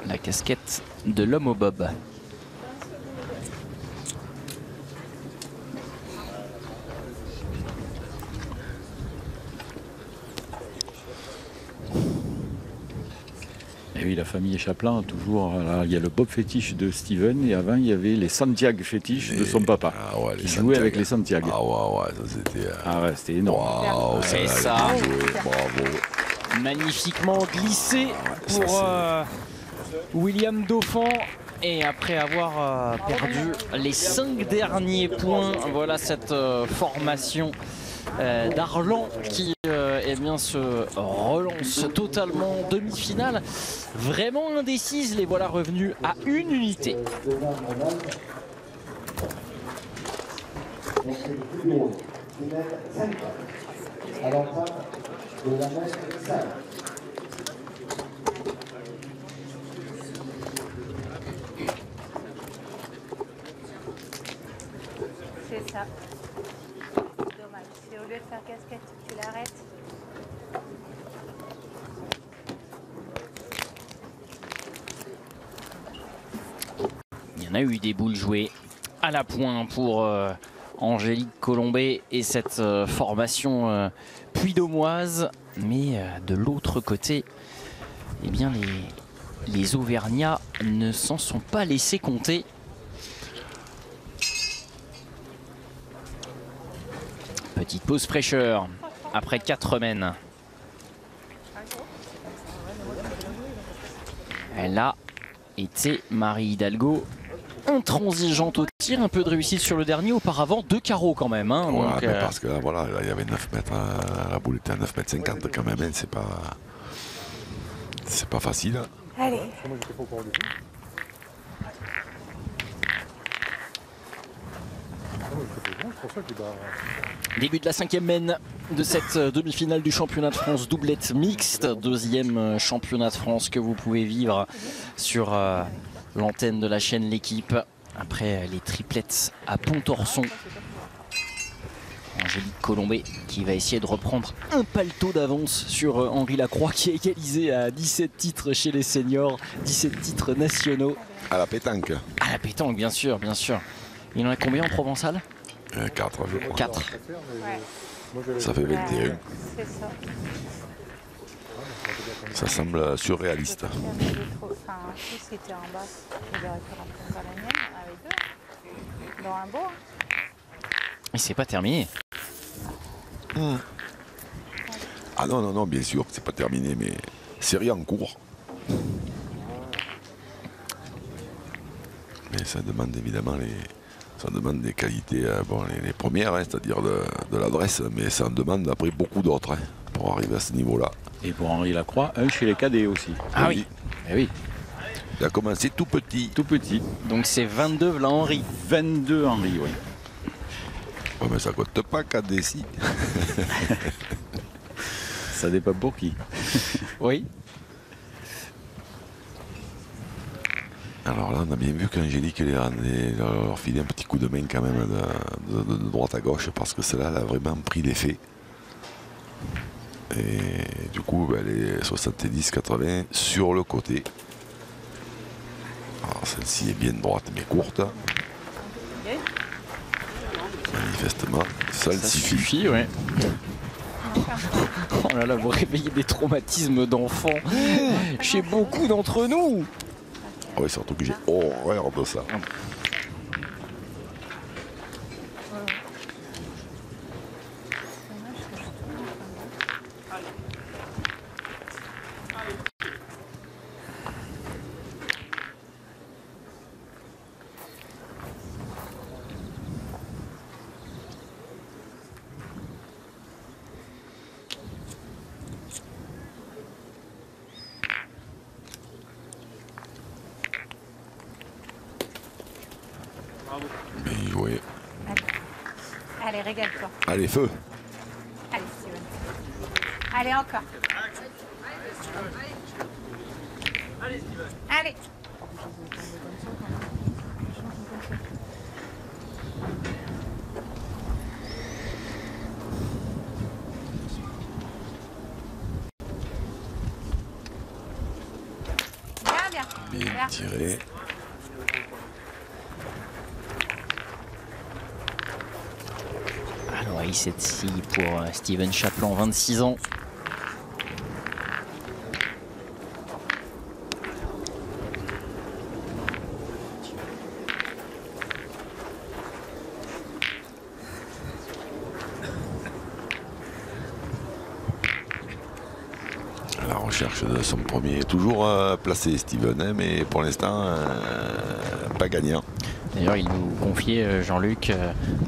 La casquette de l'homme au bob. Et oui, la famille Chaplin, toujours, là, il y a le Bob fétiche de Steven, et avant il y avait les Santiago fétiches de son papa. Ah ouais, qui jouait avec les Santiago. Ah ouais, ça c'était... Ah ouais, c'était énorme. Waouh, C'est ça. Bravo. Magnifiquement glissé pour William Dauphin. Et après avoir perdu les 5 derniers points, voilà cette formation d'Arlan qui eh bien, se relance totalement en demi-finale. Vraiment indécise, les voilà revenus à une unité. C'est ça. Dommage. Si au lieu de faire casquette, tu l'arrêtes. Il y en a eu des boules jouées à la pointe pour Angélique Colombet et cette formation puy-d'Aumoise. Mais de l'autre côté, eh bien les Auvergnats ne s'en sont pas laissés compter. Petite pause fraîcheur après 4 semaines. Elle a été Marie Hidalgo intransigeante au tir, un peu de réussite sur le dernier, auparavant 2 carreaux quand même. Hein, Ouais, donc, mais parce que là, voilà, là, il y avait 9 mètres, la boule était à 9 mètres 50 quand même, hein, c'est pas facile. Hein. Allez. Début de la 5e mène de cette demi-finale du championnat de France doublette mixte, 2e championnat de France que vous pouvez vivre sur l'antenne de la chaîne L'Équipe après les triplettes à Pontorson. Angélique Colombet qui va essayer de reprendre un paletot d'avance sur Henri Lacroix qui a égalisé à 17 titres chez les seniors, 17 titres nationaux. À la pétanque. À la pétanque, bien sûr, bien sûr. Il en a combien en provençal? 4, je crois. 4. Ouais. Ça fait 21. C'est ça. Ça semble surréaliste. Enfin, si c'était en bas, il aurait pu rentrer dans la mienne avec 2. Dans un beau. Et c'est pas terminé. Ah non, bien sûr que c'est pas terminé, mais série en cours. Mais ça demande évidemment des qualités, bon, les premières, hein, c'est-à-dire de l'adresse, mais ça en demande après beaucoup d'autres, hein, pour arriver à ce niveau-là. Et pour Henri Lacroix, un chez les cadets aussi. Ah oui. Eh oui, Il a commencé tout petit. tout petit. Donc c'est 22 là Henri. 22 Henri, oui. Ouais, mais ça compte pas cadet si. Ça dépend pour qui. Oui. Alors là, on a bien vu qu'Angélique leur filait un petit coup de main quand même de droite à gauche, parce que celle-là, elle a vraiment pris l'effet. Et du coup, elle est 70-80 sur le côté. Alors celle-ci est bien droite mais courte. Manifestement, ça suffit. Ouais. Oh là là, vous réveillez des traumatismes d'enfants chez beaucoup d'entre nous. Oui, surtout que j'ai horreur de ça. Bien joué. Allez, régale-toi. Allez, feu. Allez, Steven. Allez, encore. Allez. Bien. Bien tiré. Alors, I7-6 pour Steven Chaplin, 26 ans. À la recherche de son premier, toujours placé Steven, hein, mais pour l'instant, pas gagnant. D'ailleurs, il nous confiait, Jean-Luc,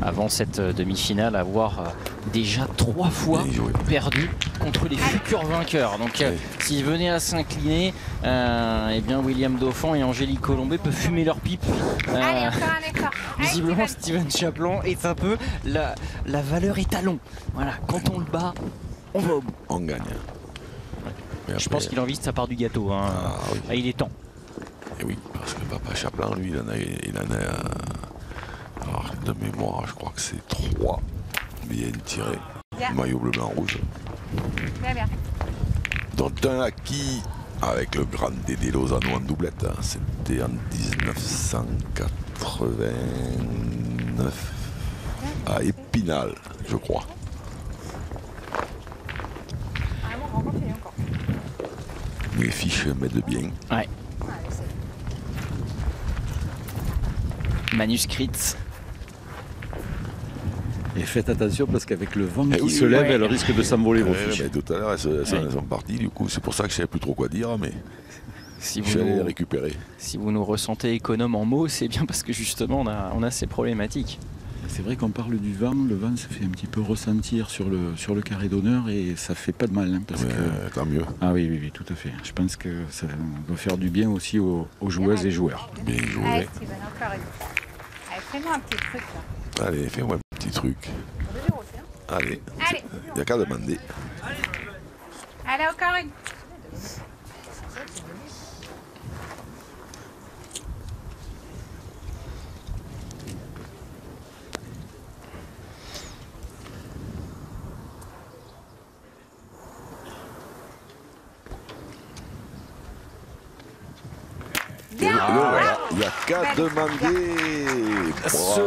avant cette demi-finale, avoir déjà 3 fois perdu contre les futurs vainqueurs. Donc, s'ils venaient à s'incliner, eh bien, William Dauphin et Angélique Colombet peuvent fumer leur pipe. Allez, encore un effort. Visiblement, Steven Chaplin est un peu la valeur étalon. Voilà, quand on le bat, on va au bout. On gagne. Mais Je pense qu'il a envie de sa part du gâteau. Hein. Oui. Ah, il est temps. Et oui, parce que Papa Chaplin, lui, il en a alors, de mémoire, je crois que c'est 3 bien tirés. Maillot bleu, blanc, rouge. Bien. Dont un acquis avec le grand Dédé Lozano en doublette. Hein. C'était en 1989 à Épinal, je crois. Mes fiches m'aident bien. Ouais. Manuscrite. Et faites attention parce qu'avec le vent qui oui, se lève, ouais. elle risque de s'envoler vos fiches. Mais tout à l'heure, elles sont parties, du coup, c'est pour ça que je ne savais plus trop quoi dire, mais Si je suis allé les vous, récupérer. si vous nous ressentez économe en mots, c'est bien parce que justement on a ces problématiques. C'est vrai qu'on parle du vent, le vent se fait un petit peu ressentir sur le carré d'honneur et ça fait pas de mal. Hein, parce que... Tant mieux. Ah oui, tout à fait. Je pense que ça doit faire du bien aussi aux joueuses et joueurs. Bien joué. Allez, Steven, encore une. Allez, fais-moi un petit truc là. Allez, fais-moi un petit truc. Allez, Allez. il n'y a qu'à demander. Allez, encore une. Voilà, il n'y a qu'à demander. Bravo. Ce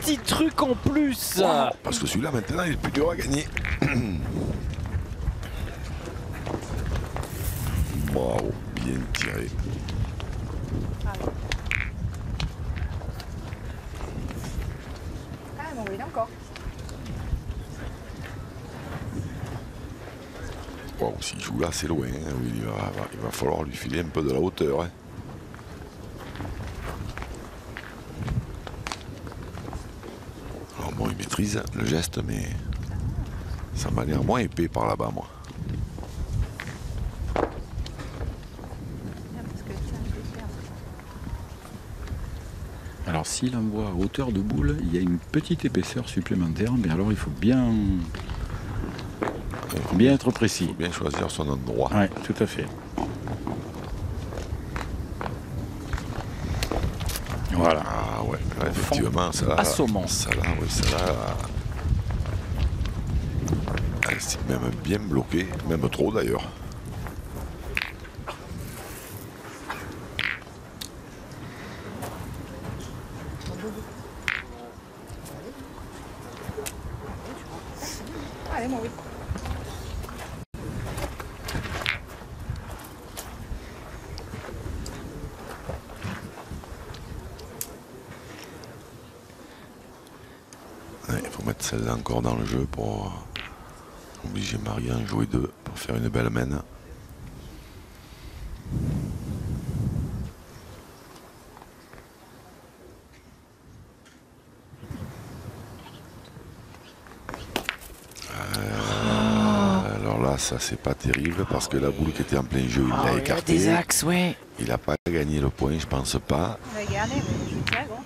petit truc en plus. Wow. Parce que celui-là, maintenant, il est plus dur à gagner. Bravo, bien tiré. Ah, bon, oui, encore. Wow, s'il joue là, c'est loin. Hein. Il va falloir lui filer un peu de la hauteur. Hein. Alors bon, il maîtrise le geste, mais ça m'a l'air moins épais par là-bas, moi. Alors s'il envoie à hauteur de boule, il y a une petite épaisseur supplémentaire, mais alors il faut bien être précis. Il faut bien choisir son endroit. Oui, tout à fait. effectivement, ça là, assommant. Oui, c'est même bien bloqué, même trop d'ailleurs. Allez, mon oui. Il faut mettre celle-là encore dans le jeu pour obliger Marie à en jouer deux pour faire une belle mène. Alors là, ça c'est pas terrible parce que la boule qui était en plein jeu, il l'a écarté. Des axes, ouais. Il n'a pas gagné le point, je pense pas. On va garder, mais je suis très gros.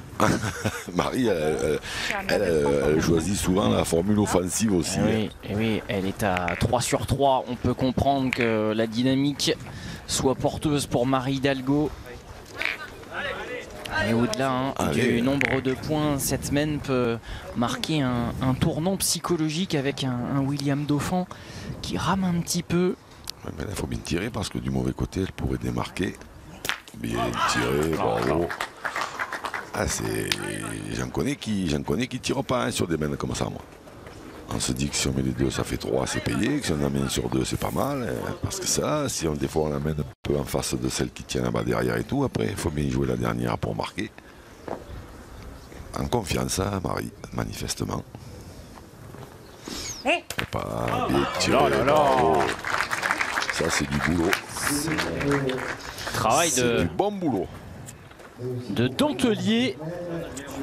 Marie, elle choisit souvent la formule offensive aussi. Oui, elle est à 3 sur 3. On peut comprendre que la dynamique soit porteuse pour Marie Hidalgo. Et au-delà du nombre de points, cette semaine peut marquer un tournant psychologique avec un William Dauphin qui rame un petit peu. Ouais, mais il faut bien tirer parce que du mauvais côté, elle pourrait démarquer. Bien tiré, bravo. Ah, j'en connais qui tirent pas sur des mènes comme ça, moi. On se dit que si on met les deux, ça fait 3, c'est payé. Que si on en met sur 2, c'est pas mal. Parce que ça, si des fois on l'amène un peu en face de celle qui tient là-bas derrière et tout, après, il faut bien jouer la dernière pour marquer. En confiance, hein, Marie, manifestement. Pas bien tiré. Bravo. Ça, c'est du boulot. Travail C'est du bon boulot. de dentelier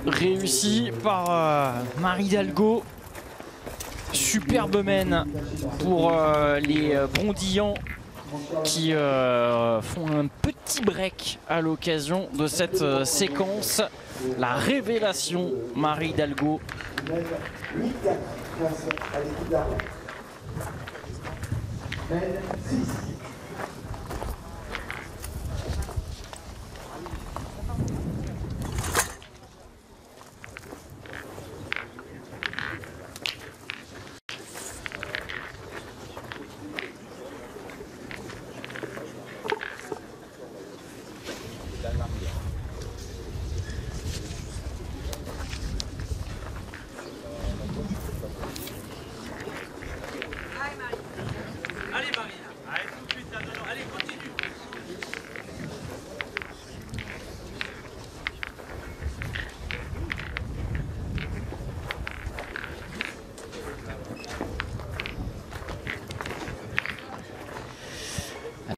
réussi par Marie Hidalgo. Superbe mène pour les Brondillants qui font un petit break à l'occasion de cette séquence. La révélation, Marie Hidalgo. 8-4 face à l'équipe d'Arles. Mène 6.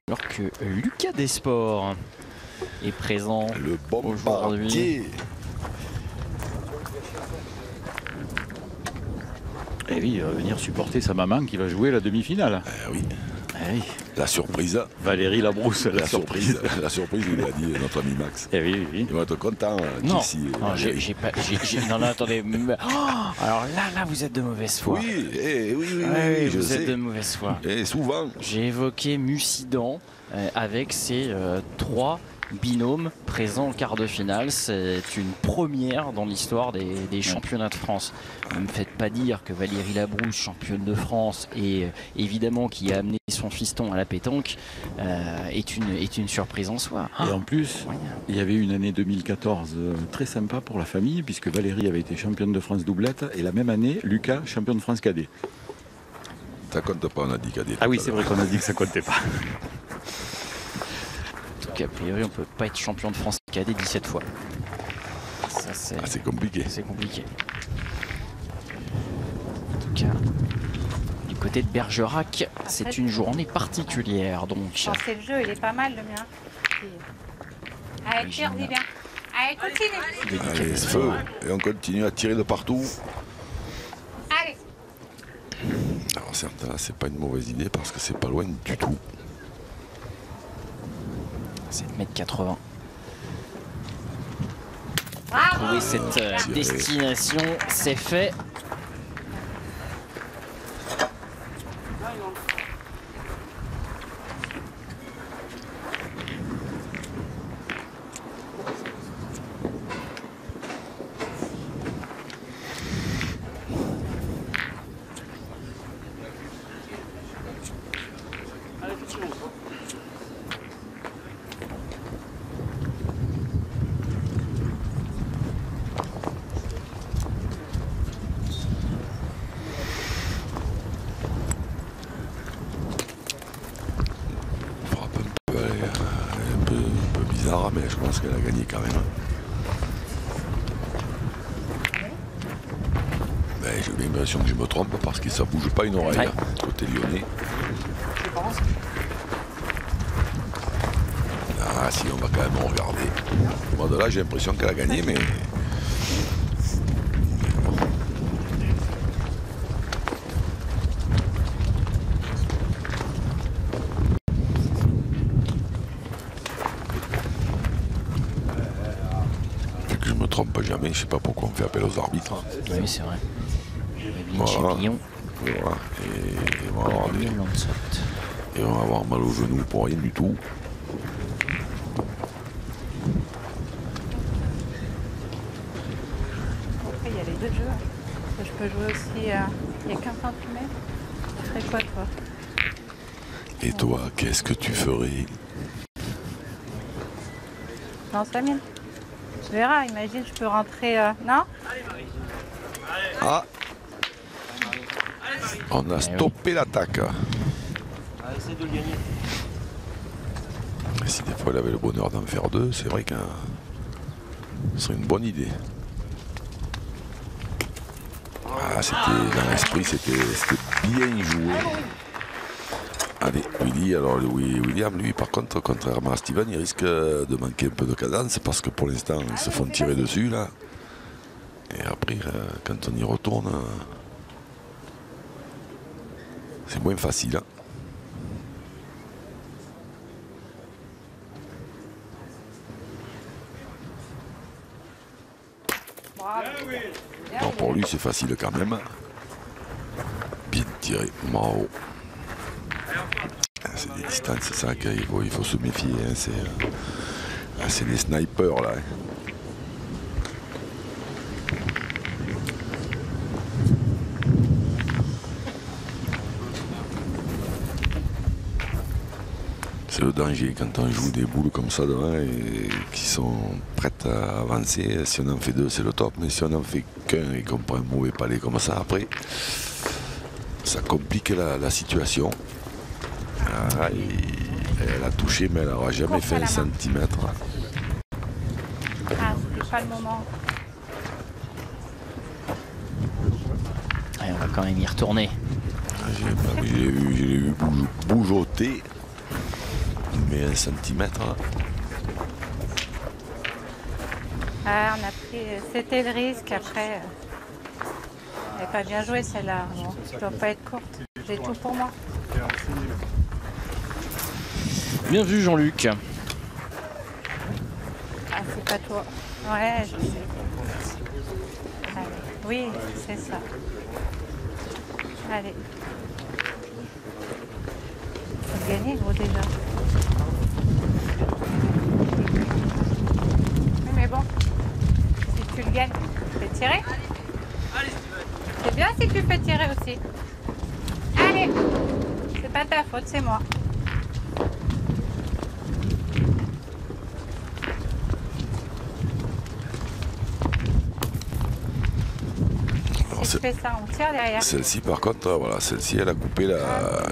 Alors que Lucas Desports est présent Le aujourd'hui. bombardier. Et oui, il va venir supporter sa maman qui va jouer la demi-finale. Oui. Eh oui. La surprise. Valérie Labrousse, la surprise. La surprise, il a dit notre ami Max. Eh oui, oui. Il va être content Non, d'ici. non, attendez. Alors là, vous êtes de mauvaise foi. Oui, oui, je vous êtes sais. de mauvaise foi. Et souvent. J'ai évoqué Mussidan avec ses 3 binômes présents en quart de finale. C'est une première dans l'histoire des championnats de France. Ne me faites pas dire que Valérie Labrousse, championne de France, et évidemment qui a amené son fiston à la pétanque, est une surprise en soi. Et en plus, il y avait une année 2014 très sympa pour la famille, puisque Valérie avait été championne de France doublette, et la même année, Lucas, champion de France cadet. Ça compte pas, on a dit cadet. Ah oui, c'est vrai qu'on a dit que ça comptait pas. A priori, on peut pas être champion de France cadet 17 fois. Ça, c'est compliqué. C'est compliqué. En tout cas, du côté de Bergerac, c'est une journée particulière. Donc, C'est le jeu, il est pas mal le mien. Allez, tire, dis bien. Allez, continue. Allez, feu. Et on continue à tirer de partout. Allez. Alors certes, là, c'est pas une mauvaise idée parce que c'est pas loin du tout. 7,80 m. Trouver cette destination, c'est fait. pense qu'elle a gagné quand même. Ben, j'ai l'impression que je me trompe parce que ça bouge pas une oreille, ouais. Côté lyonnais. Ah si, on va quand même regarder. Moi de là, j'ai l'impression qu'elle a gagné, mais... Que je me trompe jamais, je sais pas pourquoi on fait appel aux arbitres. Oui, c'est vrai. Voilà. Chépillon. Voilà. Et on va avoir des... Landsot. Et on va avoir mal au genou pour rien du tout. Après, il y a les deux jeux. Je peux jouer aussi. Il y a 15 cm. Tu ferais quoi, toi? Et toi, qu'est-ce que tu ferais? Non, c'est la mienne. Tu verras, imagine, je peux rentrer. Non? Ah, on a stoppé l'attaque. Essaye de le gagner. Si des fois il avait le bonheur d'en faire deux, c'est vrai que ce serait une bonne idée. Ah, c'était dans l'esprit, c'était bien joué. Allez, Willy, alors William, lui, par contre, contrairement à Steven, il risque de manquer un peu de cadence parce que pour l'instant, ils se font tirer dessus là. Et après, quand on y retourne, c'est moins facile. Hein. Alors pour lui, c'est facile quand même. Bien tiré, Mao. C'est des distances, c'est ça qu'il faut se méfier. Hein. C'est des snipers là. Hein. C'est le danger quand on joue des boules comme ça devant et qui sont prêtes à avancer. Si on en fait deux, c'est le top. Mais si on en fait qu'un et qu'on prend un mauvais palais comme ça, après, ça complique la situation. Ah, elle a touché, mais elle n'aura jamais fait un centimètre. Ah, c'est pas le moment. Allez, on va quand même y retourner. Je l'ai vu bougeoter. Mais un centimètre. Ah, on a pris. C'était le risque. Après, elle n'est pas bien jouée celle-là. Bon, je dois pas être courte. J'ai tout pour moi. Bien vu, Jean-Luc. Ah, c'est pas toi. Ouais, je sais. Allez. Oui, c'est ça. Allez. Faut gagner, gros, déjà. Oui, mais bon. Si tu le gagnes, tu fais tirer. C'est bien si tu fais tirer aussi. Allez. C'est pas ta faute, c'est moi. Si tu fais ça, on tire derrière. Celle-ci, par contre, voilà, celle-ci, elle a coupé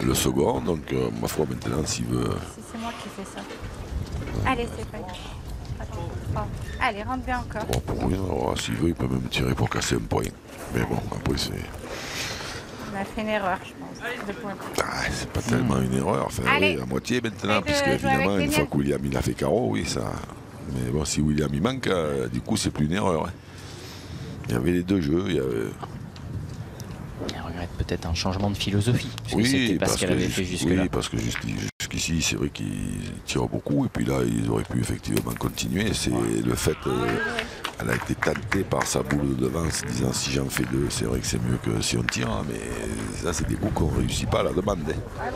le second. Donc, ma foi, maintenant, s'il veut. Si c'est moi qui fais ça. Allez, c'est pas grave. Attends. Oh. Allez, rentre bien encore. Bon, pour rien, alors, s'il veut, il peut même tirer pour casser un point. Mais bon, après, c'est. On a fait une erreur, je pense. De point. Ah, c'est pas tellement une erreur. Enfin, Allez. oui, à moitié maintenant, Et de puisque jouer évidemment, avec une les fois miennes. que William il a fait carreau, oui, ça. Mais bon, si William il manque, du coup, c'est plus une erreur. Hein. Il y avait les deux jeux, il y avait. Elle regrette peut-être un changement de philosophie. Parce que c'était pas ce qu'elle avait fait jusque-là. Oui, parce que jusqu'ici, c'est vrai qu'il tire beaucoup. Et puis là, ils auraient pu effectivement continuer. C'est le fait. Elle a été tentée par sa boule de devant, se disant si j'en fais deux, c'est vrai que c'est mieux que si on tire. Hein, mais ça, c'est des coups qu'on ne réussit pas à la demande. Hein.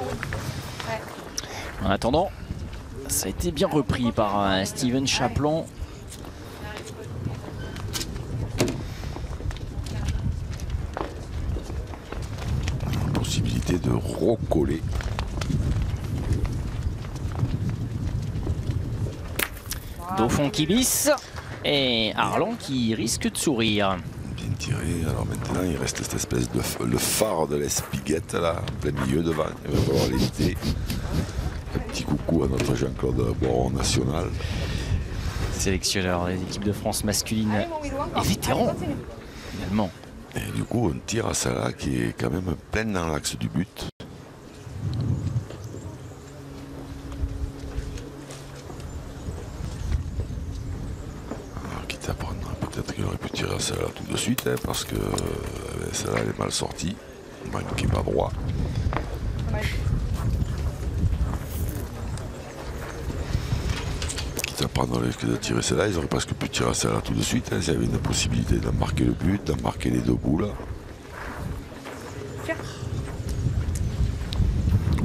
En attendant, ça a été bien repris par Steven Chaplan. Possibilité de recoller. Dauphin qui bisse et Arlan qui risque de sourire. Bien tiré. Alors maintenant, il reste cette espèce de le phare de l'Espiguette là, en plein milieu devant. Il va falloir l'éviter. Un petit coucou à notre Jean-Claude Boiron national. sélectionneur des équipes de France masculine Allez, mon Wilou, encore. et vétéran Allez, continue. également. Et du coup, on tire à celle-là qui est quand même pleine dans l'axe du but. Alors, quitte à prendre, peut-être qu'il aurait pu tirer à celle-là tout de suite, hein, parce que celle-là elle est mal sortie. Il qui est pas droit. Quitte à prendre le risque de tirer celle-là, ils auraient presque pu tirer à celle-là tout de suite. Hein, s'il y avait une possibilité d'en marquer le but, d'en marquer les deux boules.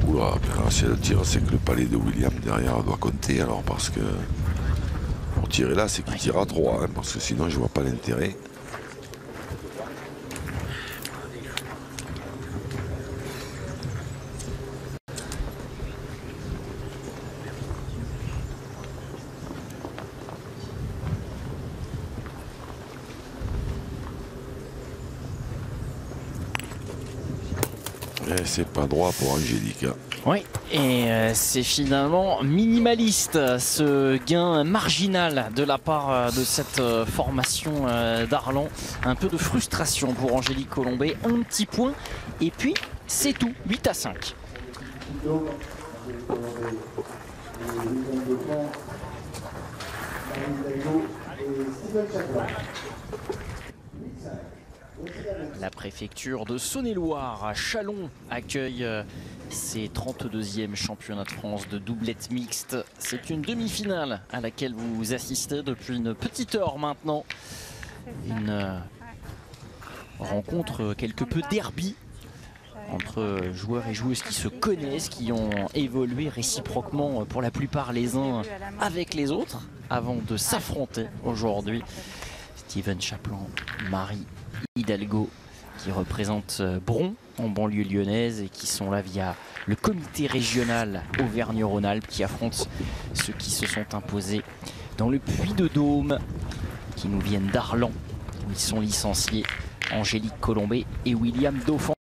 Oula, si elle tire, c'est que le palais de William derrière doit compter alors, parce que pour tirer là, c'est qu'il tire à 3, hein, parce que sinon je vois pas l'intérêt. Et c'est pas droit pour Angélique. Hein. Oui, et c'est finalement minimaliste ce gain marginal de la part de cette formation d'Arlan. Un peu de frustration pour Angélique Colombet, un petit point et puis c'est tout, 8-5. La préfecture de Saône-et-Loire à Châlons accueille ses 32e championnats de France de doublette mixte. C'est une demi-finale à laquelle vous assistez depuis une petite heure maintenant. Une rencontre quelque peu derby entre joueurs et joueuses qui se connaissent, qui ont évolué réciproquement pour la plupart les uns avec les autres avant de s'affronter aujourd'hui. Steven Chaplan, Marie Hidalgo qui représentent Bron en banlieue lyonnaise et qui sont là via le comité régional Auvergne-Rhône-Alpes qui affrontent ceux qui se sont imposés dans le Puy-de-Dôme, qui nous viennent d'Arlan où ils sont licenciés, Angélique Colombet et William Dauphin.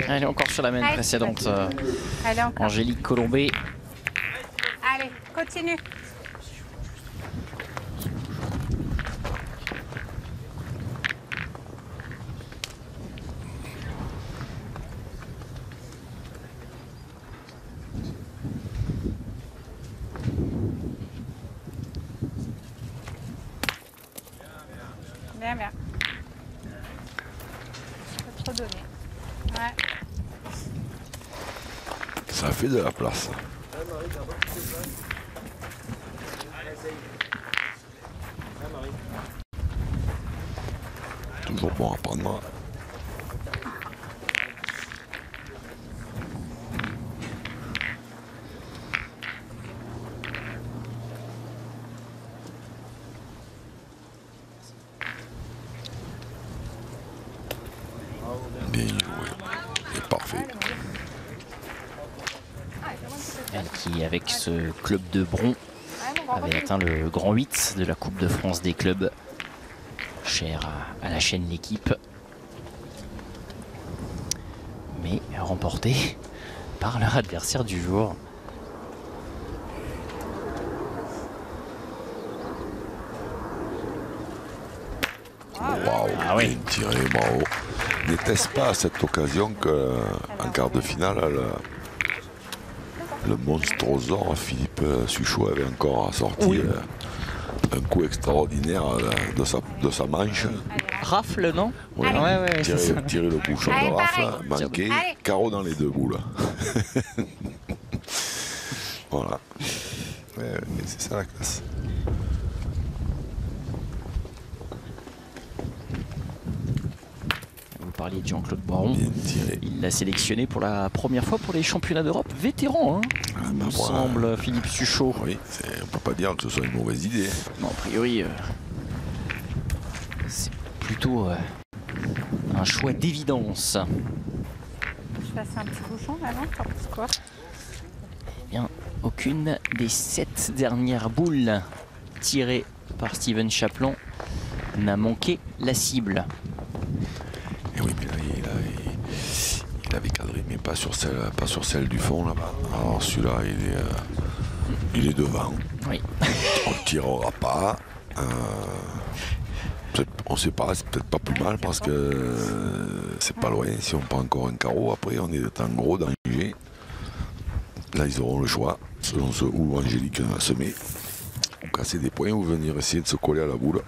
Elle est encore sur la main précédente, Angélique Colombet. Allez, continue. Bien, bien. Faut trop donner. Ouais. Ça fait de la place. Toujours bon à prendre. Bien joué. C'est parfait. Elle qui, avec ce club de Bron, avait atteint le grand 8 de la Coupe de France des clubs, cher à la chaîne L'équipe, mais remporté par leur adversaire du jour. Waouh, Ah oui. bien tiré, bravo. N'était-ce pas à cette occasion qu'en quart de finale, le monstrosaure Philippe Suchot avait encore sorti un coup extraordinaire de sa manche. Rafle, non? Oui, ouais, c'est ça. tirer le bouchon Allez, de rafle, pareil. manqué, Allez. carreau dans les deux boules. Voilà. Ouais, c'est ça la classe. Vous parliez de Jean-Claude Boiron. Bien tiré. Il l'a sélectionné pour la première fois pour les championnats d'Europe. Vétéran, hein, il me semble, Philippe Suchot. Oui, on ne peut pas dire que ce soit une mauvaise idée. Non, a priori, c'est plutôt un choix d'évidence. Je fasse un petit bouchon là, non? T'en penses quoi? Eh bien, aucune des 7 dernières boules tirées par Steven Chaplin n'a manqué la cible. Et oui, mais là, il avait cadré, mais pas sur celle du fond là-bas. Alors celui-là, il est devant. Oui. On ne tirera pas. On ne sait pas, c'est peut-être pas plus mal parce que c'est pas loin. Si on prend encore un carreau, après on est en gros danger. Là, ils auront le choix, selon ce où Angélique se met. Ou casser des points ou venir essayer de se coller à la boule.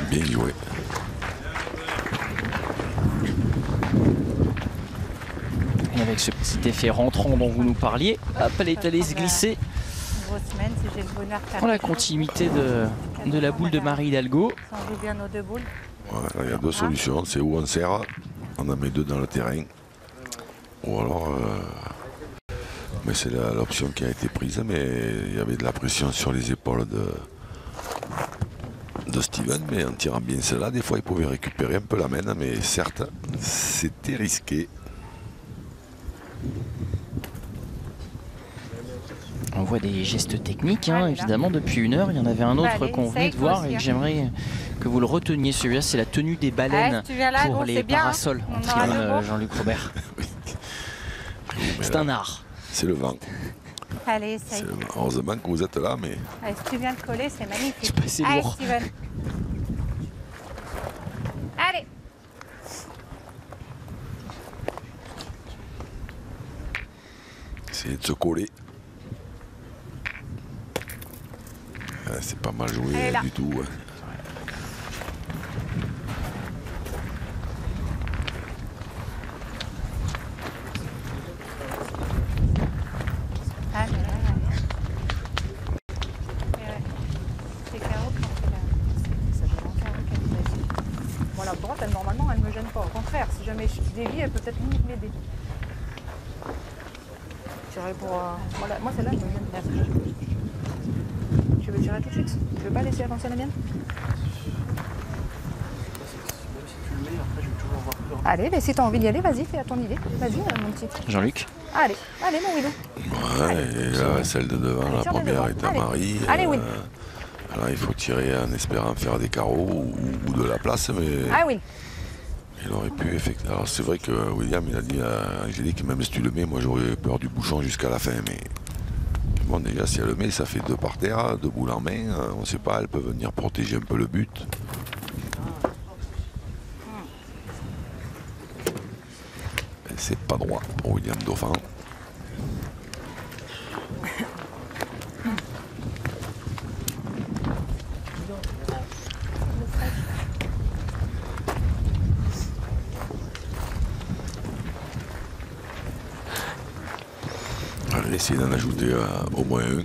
Bien joué. Et avec ce petit effet rentrant dont vous nous parliez, hop, elle est allée se glisser Une grosse semaine, si j'ai le bonheur de faire dans la quelque chose. continuité de la boule de Marie Hidalgo. Ça en joue bien nos deux boules. Voilà, il y a deux solutions, c'est où on serre, on en met deux dans le terrain, ou alors, mais c'est l'option qui a été prise, mais il y avait de la pression sur les épaules de Steven, mais en tirant bien celle-là, des fois il pouvait récupérer un peu la main, mais certes, c'était risqué. On voit des gestes techniques, hein, évidemment, depuis une heure. Il y en avait un autre allez, qu'on venait de essaye, voir toi et que aussi, j'aimerais que vous le reteniez. Celui-là, c'est la tenue des baleines si tu viens là, pour bon, les c'est bien, hein. parasols. On Entre aura le mot. Jean-Luc Robert. C'est là, un art. c'est le vent. Allez, essaye. Heureusement que vous êtes là, mais Allez, si tu viens de coller, c'est magnifique. C'est pas assez Allez, lourd. Steven. Allez. essayez de se coller. C'est pas mal joué du tout. Ouais. Ah, mais là, c'est carreau quand c'est là. Ça fait longtemps qu'elle me dit. Bon, la droite, elle, normalement, elle ne me gêne pas. Au contraire, si jamais je dévie, elle peut peut-être limite m'aider. Tirer pour... Voilà. Moi, celle-là, elle me gêne. Tu veux tirer tout de suite? Tu veux pas laisser avancer la mienne? Allez, mais si tu as envie d'y aller, vas-y, fais à ton idée. Vas-y, mon petit. Jean-Luc. Allez, allez, mon Willow. Ouais, et là, celle de devant, la première est à Marie. Allez, Will. Alors, il faut tirer en espérant faire des carreaux ou de la place, mais Ah, Will. il aurait pu effectivement. Alors, c'est vrai que William, il a dit à Angélique, même si tu le mets, moi j'aurais peur du bouchon jusqu'à la fin, mais bon, déjà, si elle le met, ça fait 2 par terre, 2 boules en main. On ne sait pas, elle peut venir protéger un peu le but. Et c'est pas droit pour William Dauphin. On va essayer d'en ajouter au moins un.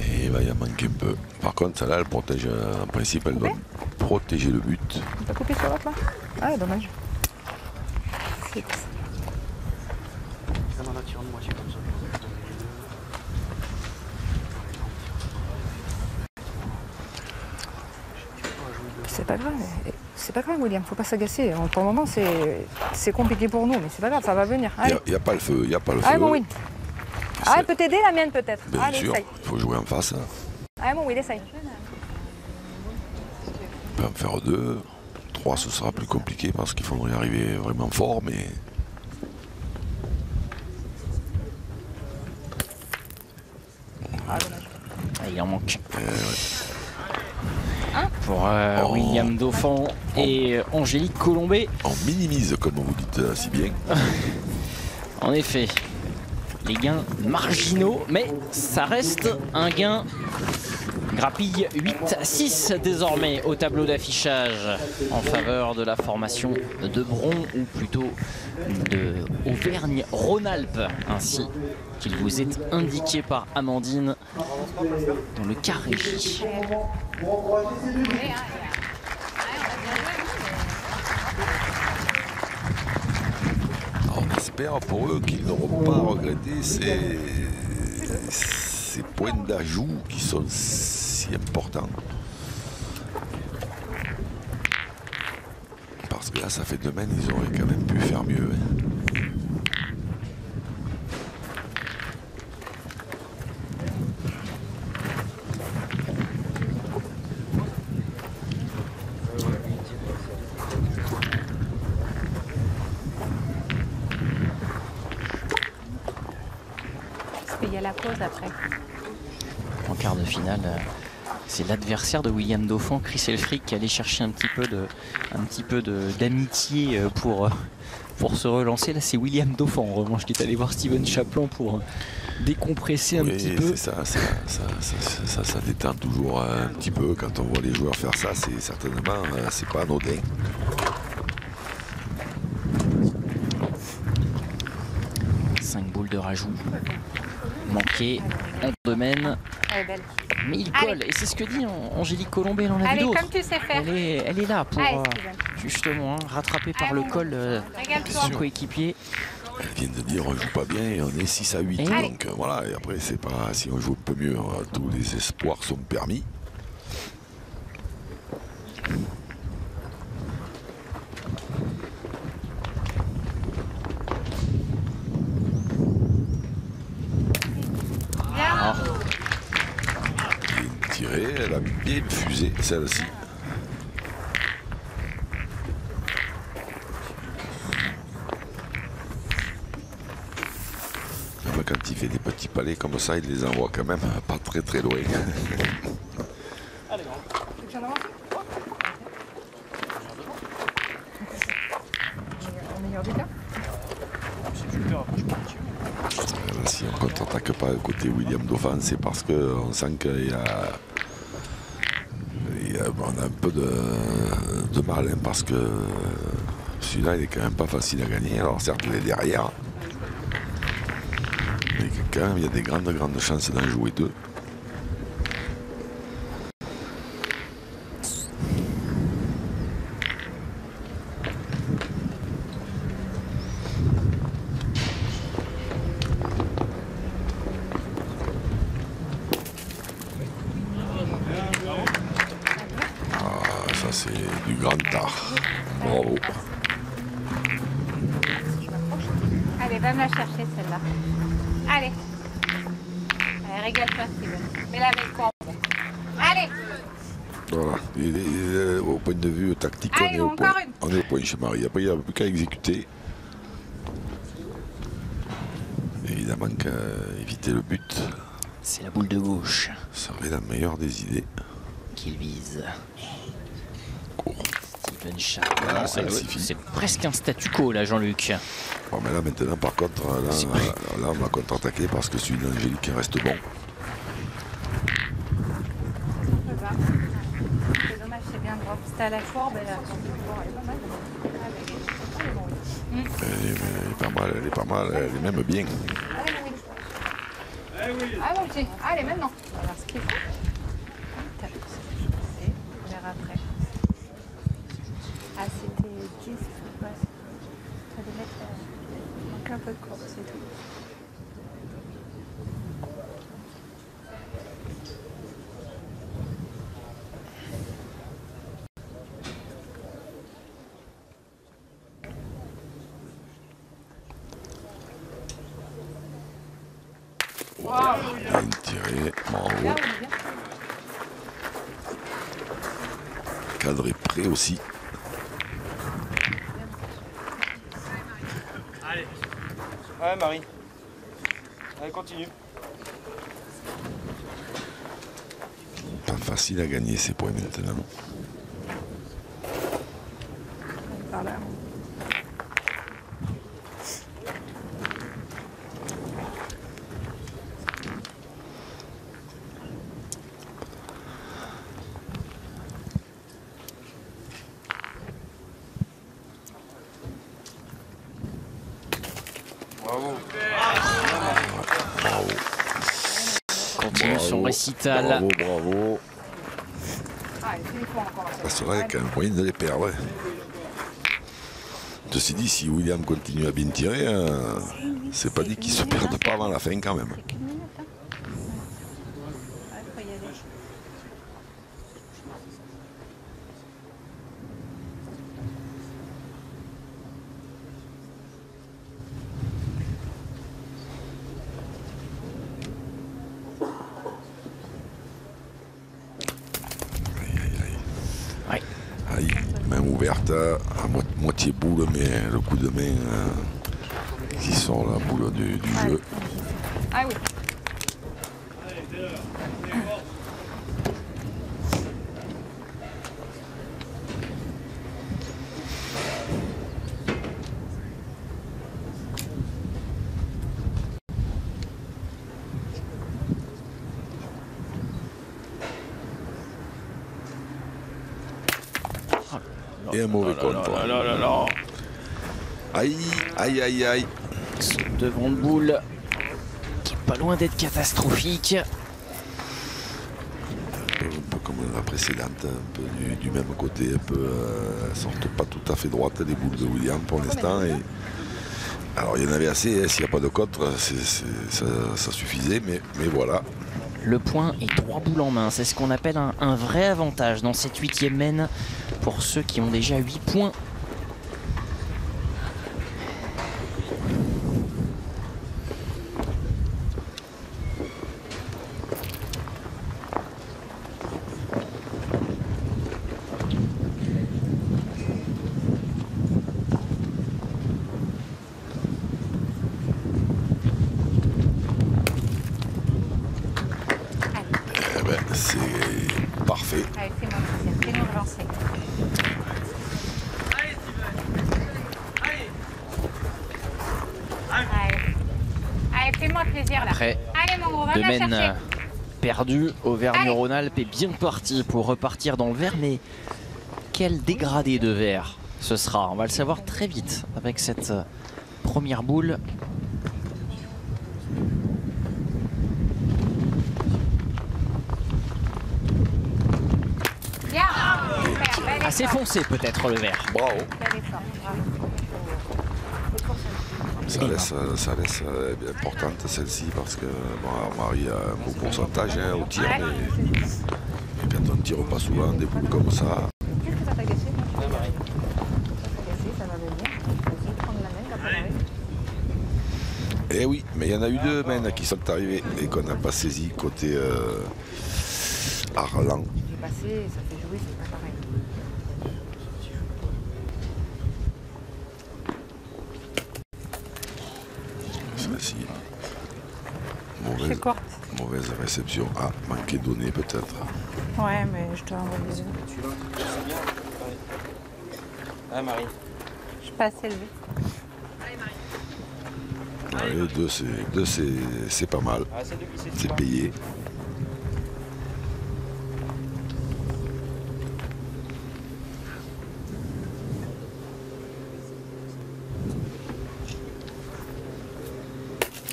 Et il va y en manquer un peu. Par contre, celle-là, elle protège, en principe, elle doit protéger le but. T'as coupé sur l'autre là? Ah, dommage. Ça m'en attire une moitié comme ça. C'est pas grave. C'est pas grave, William. Faut pas s'agacer. Pour le moment, c'est compliqué pour nous, mais c'est pas grave, ça va venir. Il n'y a pas le feu, il n'y a pas le feu. Allez, mon Will. Ah, elle peut t'aider, la mienne, peut-être. Bien Allez, sûr, essaye. il faut jouer en face. Allez, mon Will, essaye. On peut en faire 2. 3 ce sera plus compliqué parce qu'il faudrait arriver vraiment fort, mais... Il en manque. Ouais. Pour William Dauphin et Angélique Colombet. On minimise, comme vous dites si bien. En effet, les gains marginaux, mais ça reste un gain. Grappille 8-6 désormais au tableau d'affichage en faveur de la formation de Bron, ou plutôt de Auvergne-Rhône-Alpes, ainsi qu'il vous est indiqué par Amandine dans le carré J. On espère pour eux qu'ils n'auront pas regretté ces points d'ajout qui sont si importants. Parce que là, ça fait 2 semaines, ils auraient quand même pu faire mieux. Il y a la pause après. En quart de finale, c'est l'adversaire de William Dauphin, Chris Elfrick, qui allait chercher un petit peu d'amitié pour se relancer. Là, c'est William Dauphin en revanche qui est allé voir Steven Chaplin pour décompresser un petit peu. Ça détend toujours un petit peu quand on voit les joueurs faire ça. C'est certainement, c'est pas anodin. De rajout manqué en domaine, mais il colle. Et c'est ce que dit Angélique Colombet. Elle en a vu d'autres. Comme tu sais faire. Elle est là pour justement rattraper par le col son coéquipier. Elle vient de dire on joue pas bien et on est 6 à 8. Donc voilà, et après c'est pas, si on joue un peu mieux, tous les espoirs sont permis. Elle a bien fusé celle-ci. Quand il fait des petits palais comme ça, il les envoie quand même pas très très loin. Si on ne contre-attaque pas côté William Dauphin, c'est parce qu'on sent qu'il y a... on a un peu de mal, hein, parce que celui-là il est quand même pas facile à gagner. Alors certes il est derrière, mais quand même il y a des grandes chances d'en jouer 2. C'est du grand art. Bravo. Allez, va me la chercher celle-là. Allez. Allez, régale-toi, Steven. Mets-la avec quoi. Allez. Voilà. Au point de vue tactique, allez, on est au point chez Marie. Après, il n'y a plus qu'à exécuter. Évidemment qu'à éviter le but. C'est la boule de gauche. Ça serait la meilleure des idées. Qu'il vise. Steven Chaplin. C'est presque un statu quo là, Jean-Luc. Bon, mais là maintenant par contre, là on va contre-attaquer parce que celui d'Angélique reste bon. C'est dommage, c'est bien drôle. C'était à la fourbe. Elle est pas mal, elle est même bien. Ah bon, ok. Allez, maintenant. On va voir ce qu'il faut. On verra après. Ah, c'était 10. Ouais. Ça devait manquer un peu de course, c'est tout. Bien tiré, bravo. Cadre est prêt aussi. Ouais, Marie. Allez, continue. Pas facile à gagner ces points maintenant. Par là. Bravo. Bravo. Continue son récital. Bravo, bravo. Ah, et puis il faut encore Ça serait quand même moyen de les perdre. Ceci dit, si William continue à bien tirer, c'est pas dit qu'il se perde pas avant la fin quand même. C'est qu'une minute, hein. Ouais, faut y aller. Ouais. Aïe, main ouverte, à moitié boule, mais le coup de main qui sort la boule du jeu. Ah oui. Et un mauvais contre. Aïe, aïe, aïe, aïe. Ce devant de boule qui est pas loin d'être catastrophique. Un peu comme la précédente, un peu du même côté, un peu sortent pas tout à fait droite les boules de William pour l'instant. Et... alors il y en avait assez, hein, s'il n'y a pas de contre, ça suffisait, mais voilà. Le point est 3 boules en main. C'est ce qu'on appelle un vrai avantage dans cette 8e main pour ceux qui ont déjà 8 points. Eh ben, c'est parfait. Allez, fais-moi plaisir. Fais-nous relancer. Allez. Allez, fais-moi plaisir là. Après Allez, mon gros, va me la domaine chercher. perdu, Auvergne-Rhône-Alpes Allez. est bien parti pour repartir dans le vert, mais quel dégradé de vert ce sera. On va le savoir très vite avec cette première boule. Bien. Super, bel Assez effort. foncé peut-être le vert. Bravo. Bel effort. Ça laisse bien importante celle-ci parce que bon, Marie a un beau pourcentage hein, au tir, mais quand on ne tire pas souvent des boules comme ça. Qu'est-ce que ça t'a gâché? Ça t'a gâché, ça va venir. Vas-y, prendre la main, la pareil. Eh oui, mais il y en a eu deux mains qui sont arrivées et qu'on n'a pas saisi côté Arlan. J'ai passé, ça fait jouer, c'est pas pareil. Celle-ci. Je suis courte. Mauvaise réception. Ah, manqué de données peut-être. Ouais, mais je dois envoyer. Celui-là, c'est bien. Ah, Marie. Je suis pas assez élevée. Ouais, deux, c'est pas mal. Ah, c'est de glisser. C'est payé.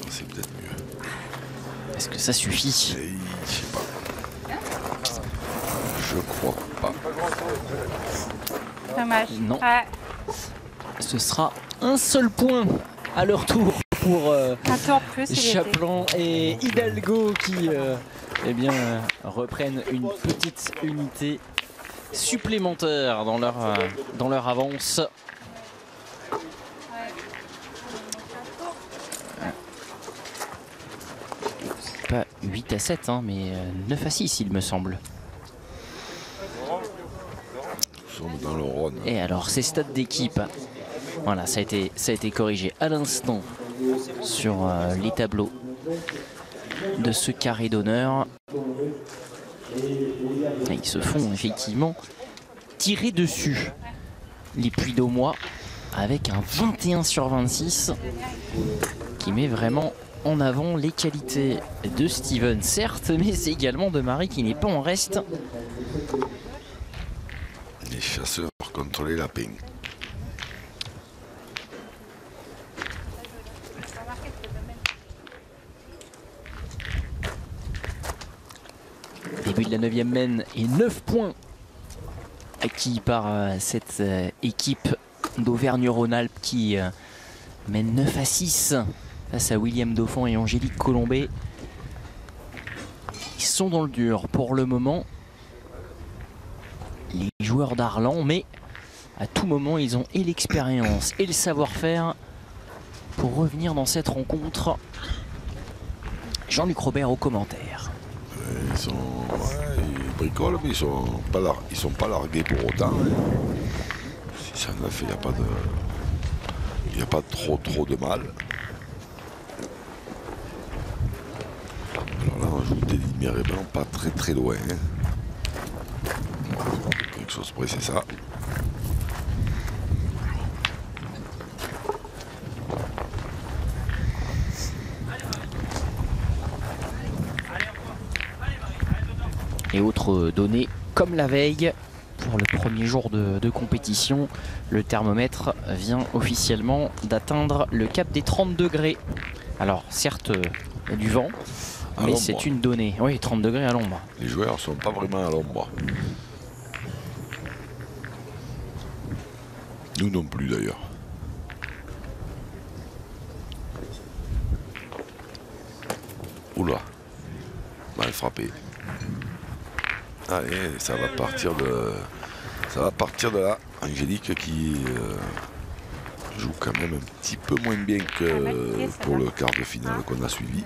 C'est peut-être mieux. Est-ce que ça suffit? Et, je sais pas. Je crois pas. Dommage. Non. Ouais. Ce sera un seul point à leur tour pour Un tour de plus, il était. Chaplan et Hidalgo qui eh bien, reprennent une petite unité supplémentaire dans leur avance. Pas 8 à 7, hein, mais 9 à 6 il me semble. Nous sommes dans le Rhône. Et alors, ces stats d'équipe, voilà, ça a été corrigé à l'instant sur les tableaux de ce carré d'honneur. Ils se font effectivement tirer dessus, les Puy d'Aumois, avec un 21 sur 26 qui met vraiment en avant les qualités de Steven, certes, mais c'est également de Marie qui n'est pas en reste. Les chasseurs contre les lapins. Début de la 9e mène et 9 points acquis par cette équipe d'Auvergne-Rhône-Alpes qui mène 9 à 6 face à William Dauphin et Angélique Colombet. Ils sont dans le dur pour le moment, les joueurs d'Arlan, mais à tout moment ils ont et l'expérience et le savoir-faire pour revenir dans cette rencontre. Jean-Luc Robert aux commentaires. Ils bricolent, mais ils sont pas largués pour autant. Si ça en a fait, il n'y a pas trop de mal. Alors là, on joue des lignes vraiment pas très loin. Quelque chose près, c'est ça. Et autre donnée, comme la veille, pour le premier jour de compétition, le thermomètre vient officiellement d'atteindre le cap des 30 degrés. Alors certes, il y a du vent, mais c'est une donnée. Oui, 30 degrés à l'ombre. Les joueurs ne sont pas vraiment à l'ombre. Nous non plus d'ailleurs. Oula, mal frappé. Allez, ça va partir de là. Angélique qui joue quand même un petit peu moins bien que pour le quart de finale qu'on a suivi.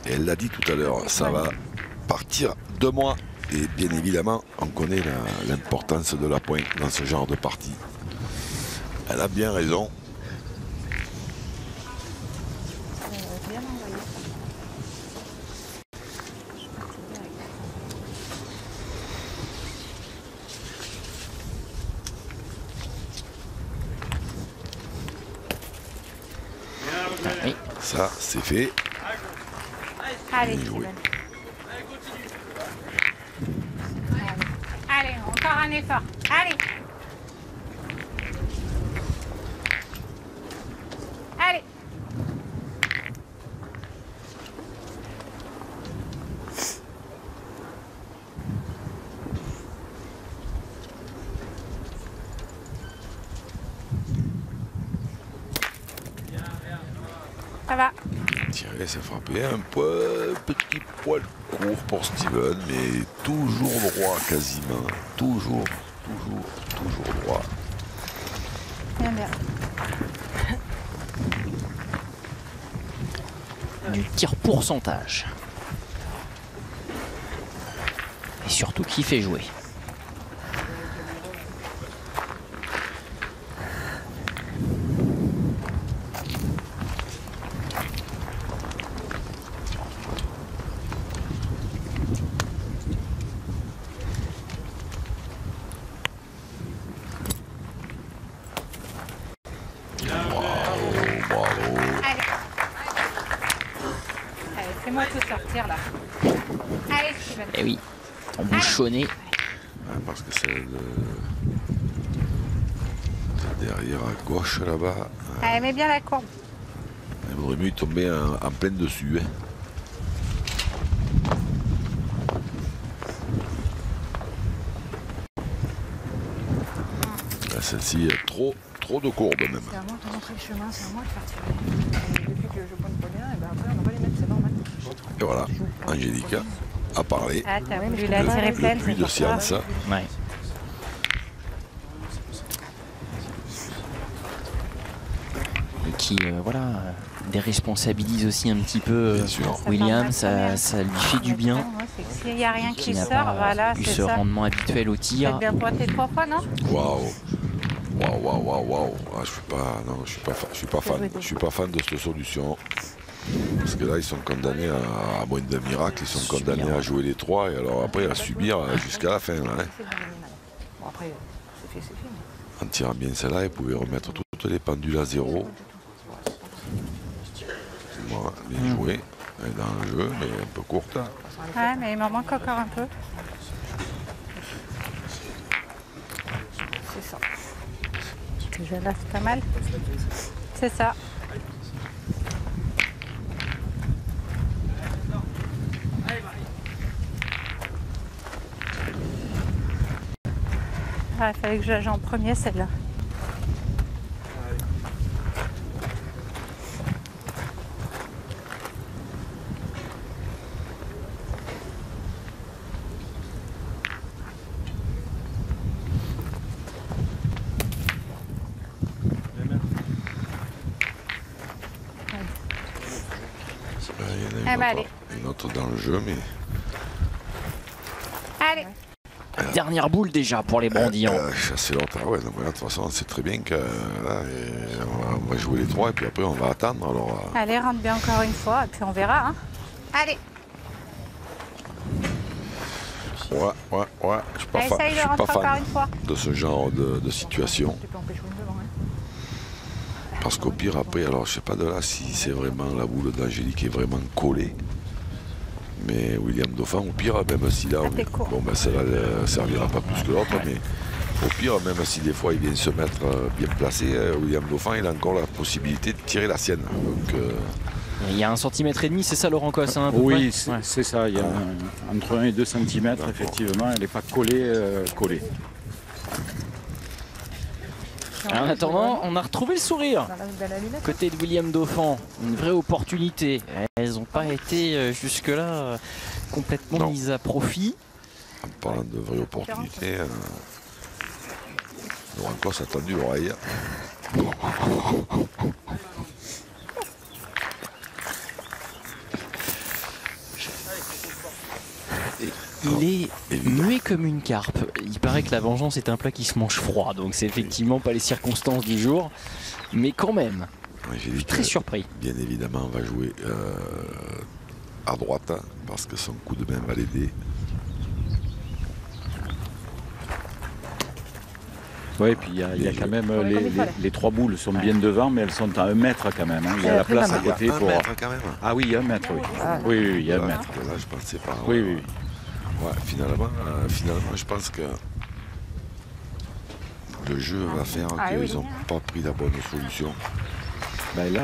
Et elle l'a dit tout à l'heure, ça va partir de moi. Et bien évidemment, on connaît l'importance de la pointe dans ce genre de partie. Elle a bien raison. Ça, c'est fait. Allez, Steven. Allez, encore un effort. Allez. Allez. Ça va. Tirer, ça frappé un petit poil court pour Steven, mais toujours droit quasiment. Toujours droit. Bien, bien. Du tir pourcentage. Et surtout qui fait jouer. Fais-moi tout sortir là. Allez, Steven. Eh oui, embouchonné. Parce que c'est derrière à gauche là-bas. Allez, mets bien la courbe. Il vaudrait mieux tomber en pleine dessus. Hein. Celle-ci est trop de courbe même. C'est à moi de montrer le chemin, c'est à moi de faire tirer. Et depuis que je pointe pas bien, et ben après on va les mettre, c'est normal. Et voilà, Angélica a parlé. Ah, t'as voulu la tirer pleine. Le puits de science. Ouais. Et qui, voilà, déresponsabilise aussi un petit peu William, ça lui fait du bien. S'il n'y a rien qui n'a sort, pas voilà, eu c'est ce ça. rendement habituel au Tu tir. bien pointé 3 fois, non? Waouh. Waouh. Ah, je suis pas fan de cette solution. Parce que là, ils sont condamnés à moins d'un miracle, ils sont condamnés à jouer les 3 et alors après à subir jusqu'à la fin. Là, hein. Bon, après, c'est fait. En tirant bien celle-là, ils pouvaient remettre toutes les pendules à 0. Voilà, bien joué. Elle est dans le jeu, mais un peu courte. Ouais, mais il m'en manque encore un peu. C'est ça. Déjà là, c'est pas mal. C'est ça. Ah, il fallait que j'aille en premier celle-là. Il y en a une autre dans le jeu, mais... Allez. Dernière boule déjà pour les Brandillons. Chasser l'autre, ouais, donc, de toute façon, on sait très bien que là, on va jouer les 3 et puis après on va attendre. Alors, Allez, rentre bien encore une fois et puis on verra. Hein. Allez. ouais, je suis pas fan, Essaye de rentrer encore une fois. de ce genre de situation. Tu peux empêcher une devant, hein. Parce qu'au pire, après, alors je sais pas de là si c'est vraiment la boule d'Angélique qui est vraiment collée. Mais William Dauphin, au pire, même si là, bon, ben, celle-là ne servira pas plus que l'autre, mais au pire, même si des fois il vient se mettre bien placé, William Dauphin, il a encore la possibilité de tirer la sienne. Donc, il y a 1,5 cm, c'est ça Laurent Cossin? Oui, c'est ça. Il y a entre 1 et 2 cm, effectivement, elle n'est pas collée. En attendant, on a retrouvé le sourire. Côté de William Dauphin, une vraie opportunité. Elles n'ont pas été jusque-là complètement mises à profit. En parlant de vraie opportunité, Laurent Cos a tendu l'oreille. Il est muet comme une carpe. Il paraît que la vengeance est un plat qui se mange froid, donc c'est effectivement pas les circonstances du jour, mais quand même, je suis très surpris. Bien évidemment, on va jouer à droite, hein, parce que son coup de main va l'aider. Oui, et puis il y a quand même les 3 boules sont bien devant, mais elles sont à 1 mètre quand même. Hein. Il y a la place à côté pour. Quand même. Ah oui, il y a 1 mètre, oui. Oui, il y a 1 mètre. Là, je pensais pas. Oui. Ouais, finalement, je pense que le jeu va faire qu'ils n'ont pas pris la bonne solution. Ben là,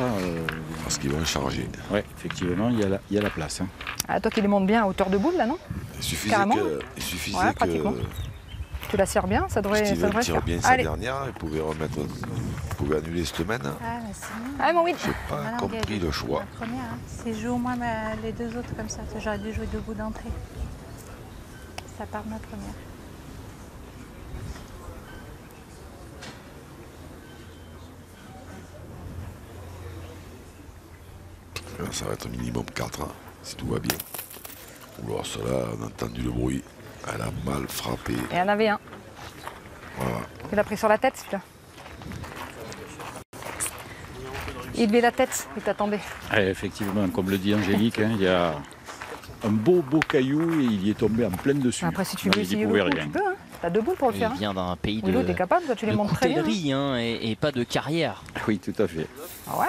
parce qu'ils vont charger. Oui, effectivement, il y a la place. Hein. Ah, toi qui les montes bien à hauteur de boule là, non? Il suffisait que tu la serres bien, ça devrait tire bien sa dernière, il pouvait annuler cette semaine. Ah mon oui. J'ai pas compris le choix. La première, hein. Si je joue au moins les 2 autres comme ça, j'aurais dû jouer 2 bouts d'entrée. Ça part de ma première. Là, ça va être minimum 4 ans, si tout va bien. Alors cela, on a entendu le bruit. Elle a mal frappé. Et il y en avait un. Voilà. Il a pris sur la tête celui-là. Il levait la tête, il t'attendait. Effectivement, comme le dit Angélique, hein, il y a un beau caillou et il y est tombé en plein dessus. Après, si tu veux essayer le coup, tu peux. Hein. T'as 2 boules pour le faire. Il vient d'un pays de t'es capable, toi, tu les montres très bien. Hein, et pas de carrière. Oui, tout à fait. Ah ouais.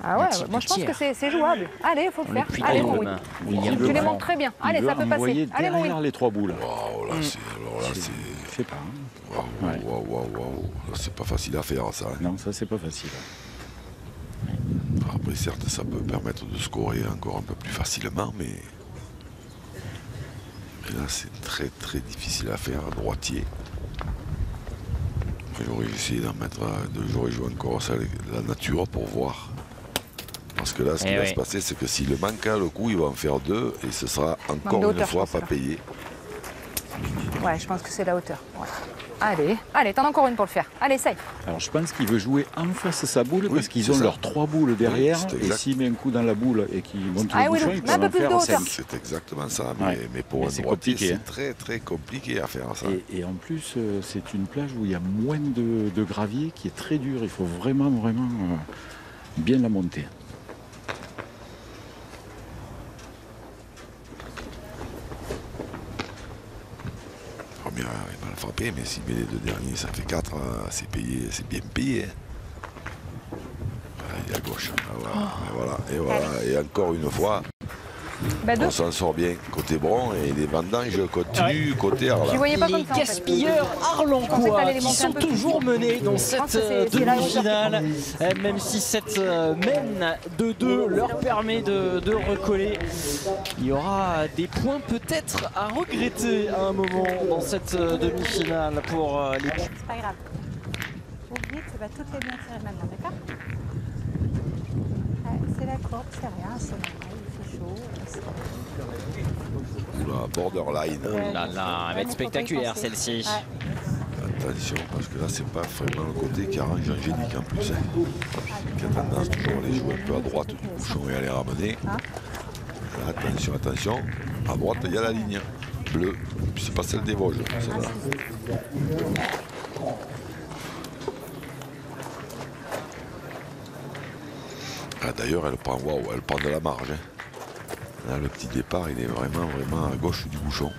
Ah ouais, moi je pense que c'est jouable. Allez, il faut le faire. Allez, mon oui. Tu les montres très bien. Allez, ça peut passer. Allez, mon oui. Les 3 boules. Waouh, là, c'est. Je sais pas. Waouh. C'est pas facile à faire, ça. Hein. Non, ça, c'est pas facile. Après, certes, ça peut permettre de scorer encore un peu plus facilement, mais là, c'est très difficile à faire, droitier. J'aurais essayé d'en mettre, j'aurais joué encore ça, la nature pour voir. Parce que là, ce qui va se passer, c'est que s'il manque le coup, il va en faire 2 et ce sera encore une fois pas payé. Ouais, je pense que c'est la hauteur. Ouais. Allez, t'en as encore une pour le faire. Allez, essaye. Alors je pense qu'il veut jouer en face de sa boule parce qu'ils ont leurs 3 boules derrière. Et s'il met un coup dans la boule et qu'il monte le bouchon, il peut en faire 5. C'est exactement ça. Mais pour un droitier, c'est très très compliqué à faire ça. Et en plus, c'est une plage où il y a moins de gravier qui est très dur. Il faut vraiment bien la monter. Il va le frapper, mais s'il met les 2 derniers, ça fait 4, c'est payé, c'est bien payé. Il est à gauche. Et encore une fois, on s'en sort bien côté Bron et les vendanges continuent côté Arles. Les gaspilleurs arlencois qui sont toujours menés dans cette demi-finale, même si cette mène de 2 leur permet de recoller. Il y aura des points peut-être à regretter à un moment dans cette demi-finale pour les... C'est pas grave. Vous vite, ça va toutes les bien tirer maintenant, d'accord? C'est la courbe, c'est rien, c'est normal, il fait chaud. Oula, borderline. Oh là là, elle va être spectaculaire celle-ci. Attention, parce que là, c'est pas vraiment le côté qui arrange Angélique en plus. Qui a tendance toujours à aller jouer un peu à droite du bouchon et à les ramener. Là, attention. À droite, il y a la ligne bleue. Puis c'est pas celle des Vosges, celle-là. Ah, d'ailleurs, elle prend de la marge. Là, le petit départ, il est vraiment à gauche du bouchon.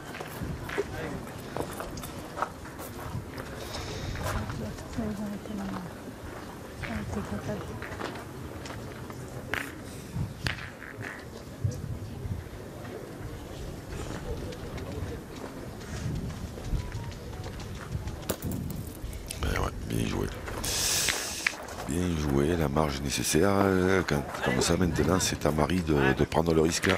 Bien joué, la marge nécessaire. Comme ça, maintenant, c'est à Marie de prendre le risque.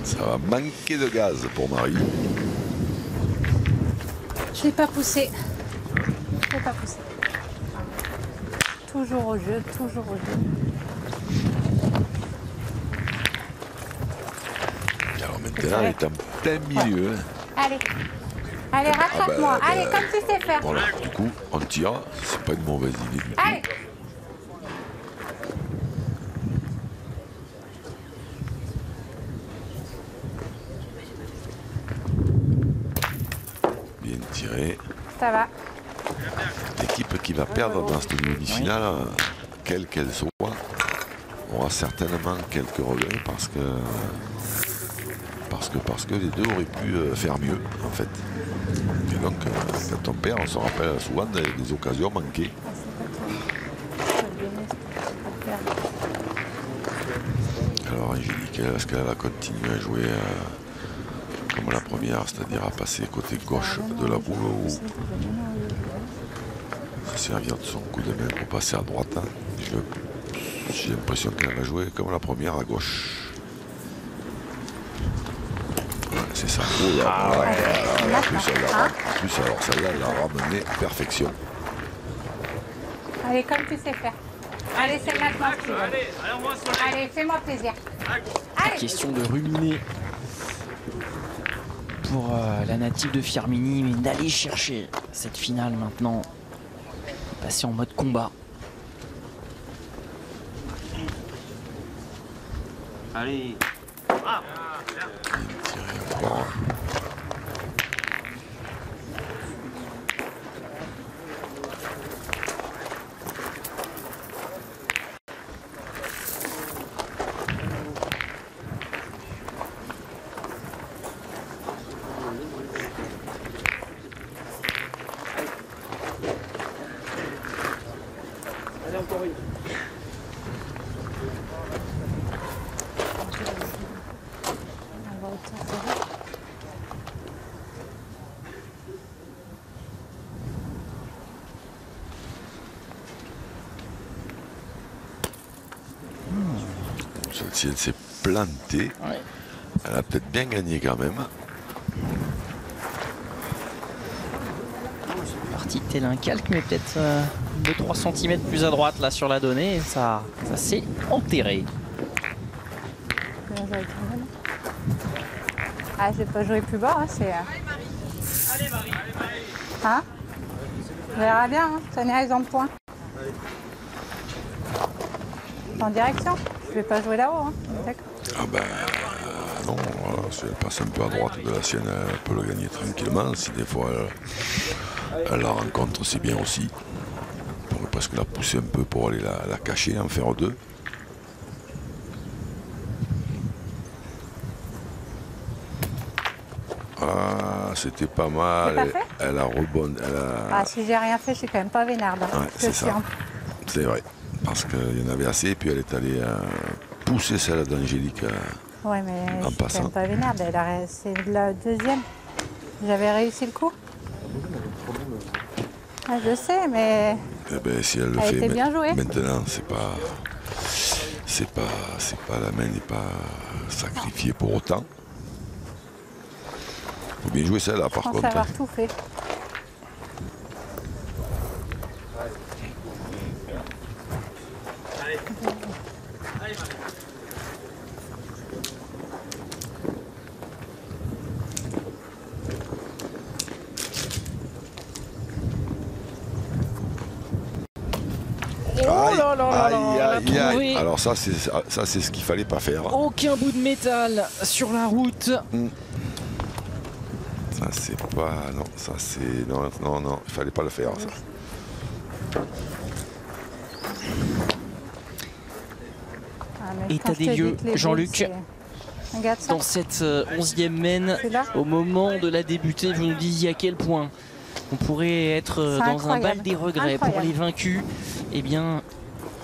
Ça va manquer de gaz pour Marie. Je l'ai pas poussé. Toujours au jeu, toujours au jeu. Alors maintenant, elle est en plein milieu. Allez, rattrape-moi. Allez, comme tu sais faire. Voilà, du coup, on tire. C'est pas une mauvaise idée du tout. Allez. Bien tiré. Ça va. L'équipe qui va perdre dans cette demi-finale, quelle qu'elle soit, aura certainement quelques regrets parce que les deux auraient pu faire mieux en fait. Et donc quand on perd, on se rappelle souvent des occasions manquées. Alors Angélique, est-ce qu'elle va continuer à jouer comme la première, c'est-à-dire à passer côté gauche de la boule ou se servir de son coup de main pour passer à droite? J'ai l'impression qu'elle va jouer comme la première à gauche. Ouais, c'est ça. Oh là, en plus, alors celle-là, elle a ramené perfection. Allez, comme tu sais faire. Allez, c'est maintenant. Allez, fais-moi plaisir. Allez. Question de ruminer pour la native de Firminy, mais d'aller chercher cette finale maintenant. Passer en mode combat. Allez. Allez, encore une. si elle s'est plantée, elle a peut-être bien gagné quand même. Parti tel un calque, mais peut-être 2-3 cm plus à droite là sur la donnée. Et ça s'est enterré. Ah, je vais pas jouer plus bas, hein, c'est... Hein? On verra bien, hein. Sonia, ils ont le point. En direction. Je vais pas jouer là-haut, hein. D'accord. Ah ben non, voilà, si elle passe un peu à droite de la sienne, elle peut le gagner tranquillement. Si des fois elle la rencontre, c'est bien aussi. On pourrait presque la pousser un peu pour aller la cacher, en faire deux. Ah, c'était pas mal. Elle a rebondi. Ah, si j'ai rien fait, je suis quand même pas vénarde. Hein. Ouais, c'est ça. C'est vrai. Parce qu'il y en avait assez, et puis elle est allée pousser celle d'Angélique ouais, mais en je suis passant. quand même pas vénarde. C'est la deuxième. J'avais réussi le coup. Ah, je sais, mais Eh ben, si elle le elle fait était bien jouée. maintenant, la main n'est pas sacrifiée pour autant. Faut bien jouer celle-là par contre. Je pense avoir tout fait. Aïe. Alors ça c'est ce qu'il fallait pas faire. Aucun bout de métal sur la route. Ça c'est pas... Non, ça c'est... Non, il fallait pas le faire ça. État des lieux, Jean-Luc. Dans cette 11e main, au moment de la débuter, vous nous disiez à quel point on pourrait être dans un bal des regrets pour les vaincus. Eh bien,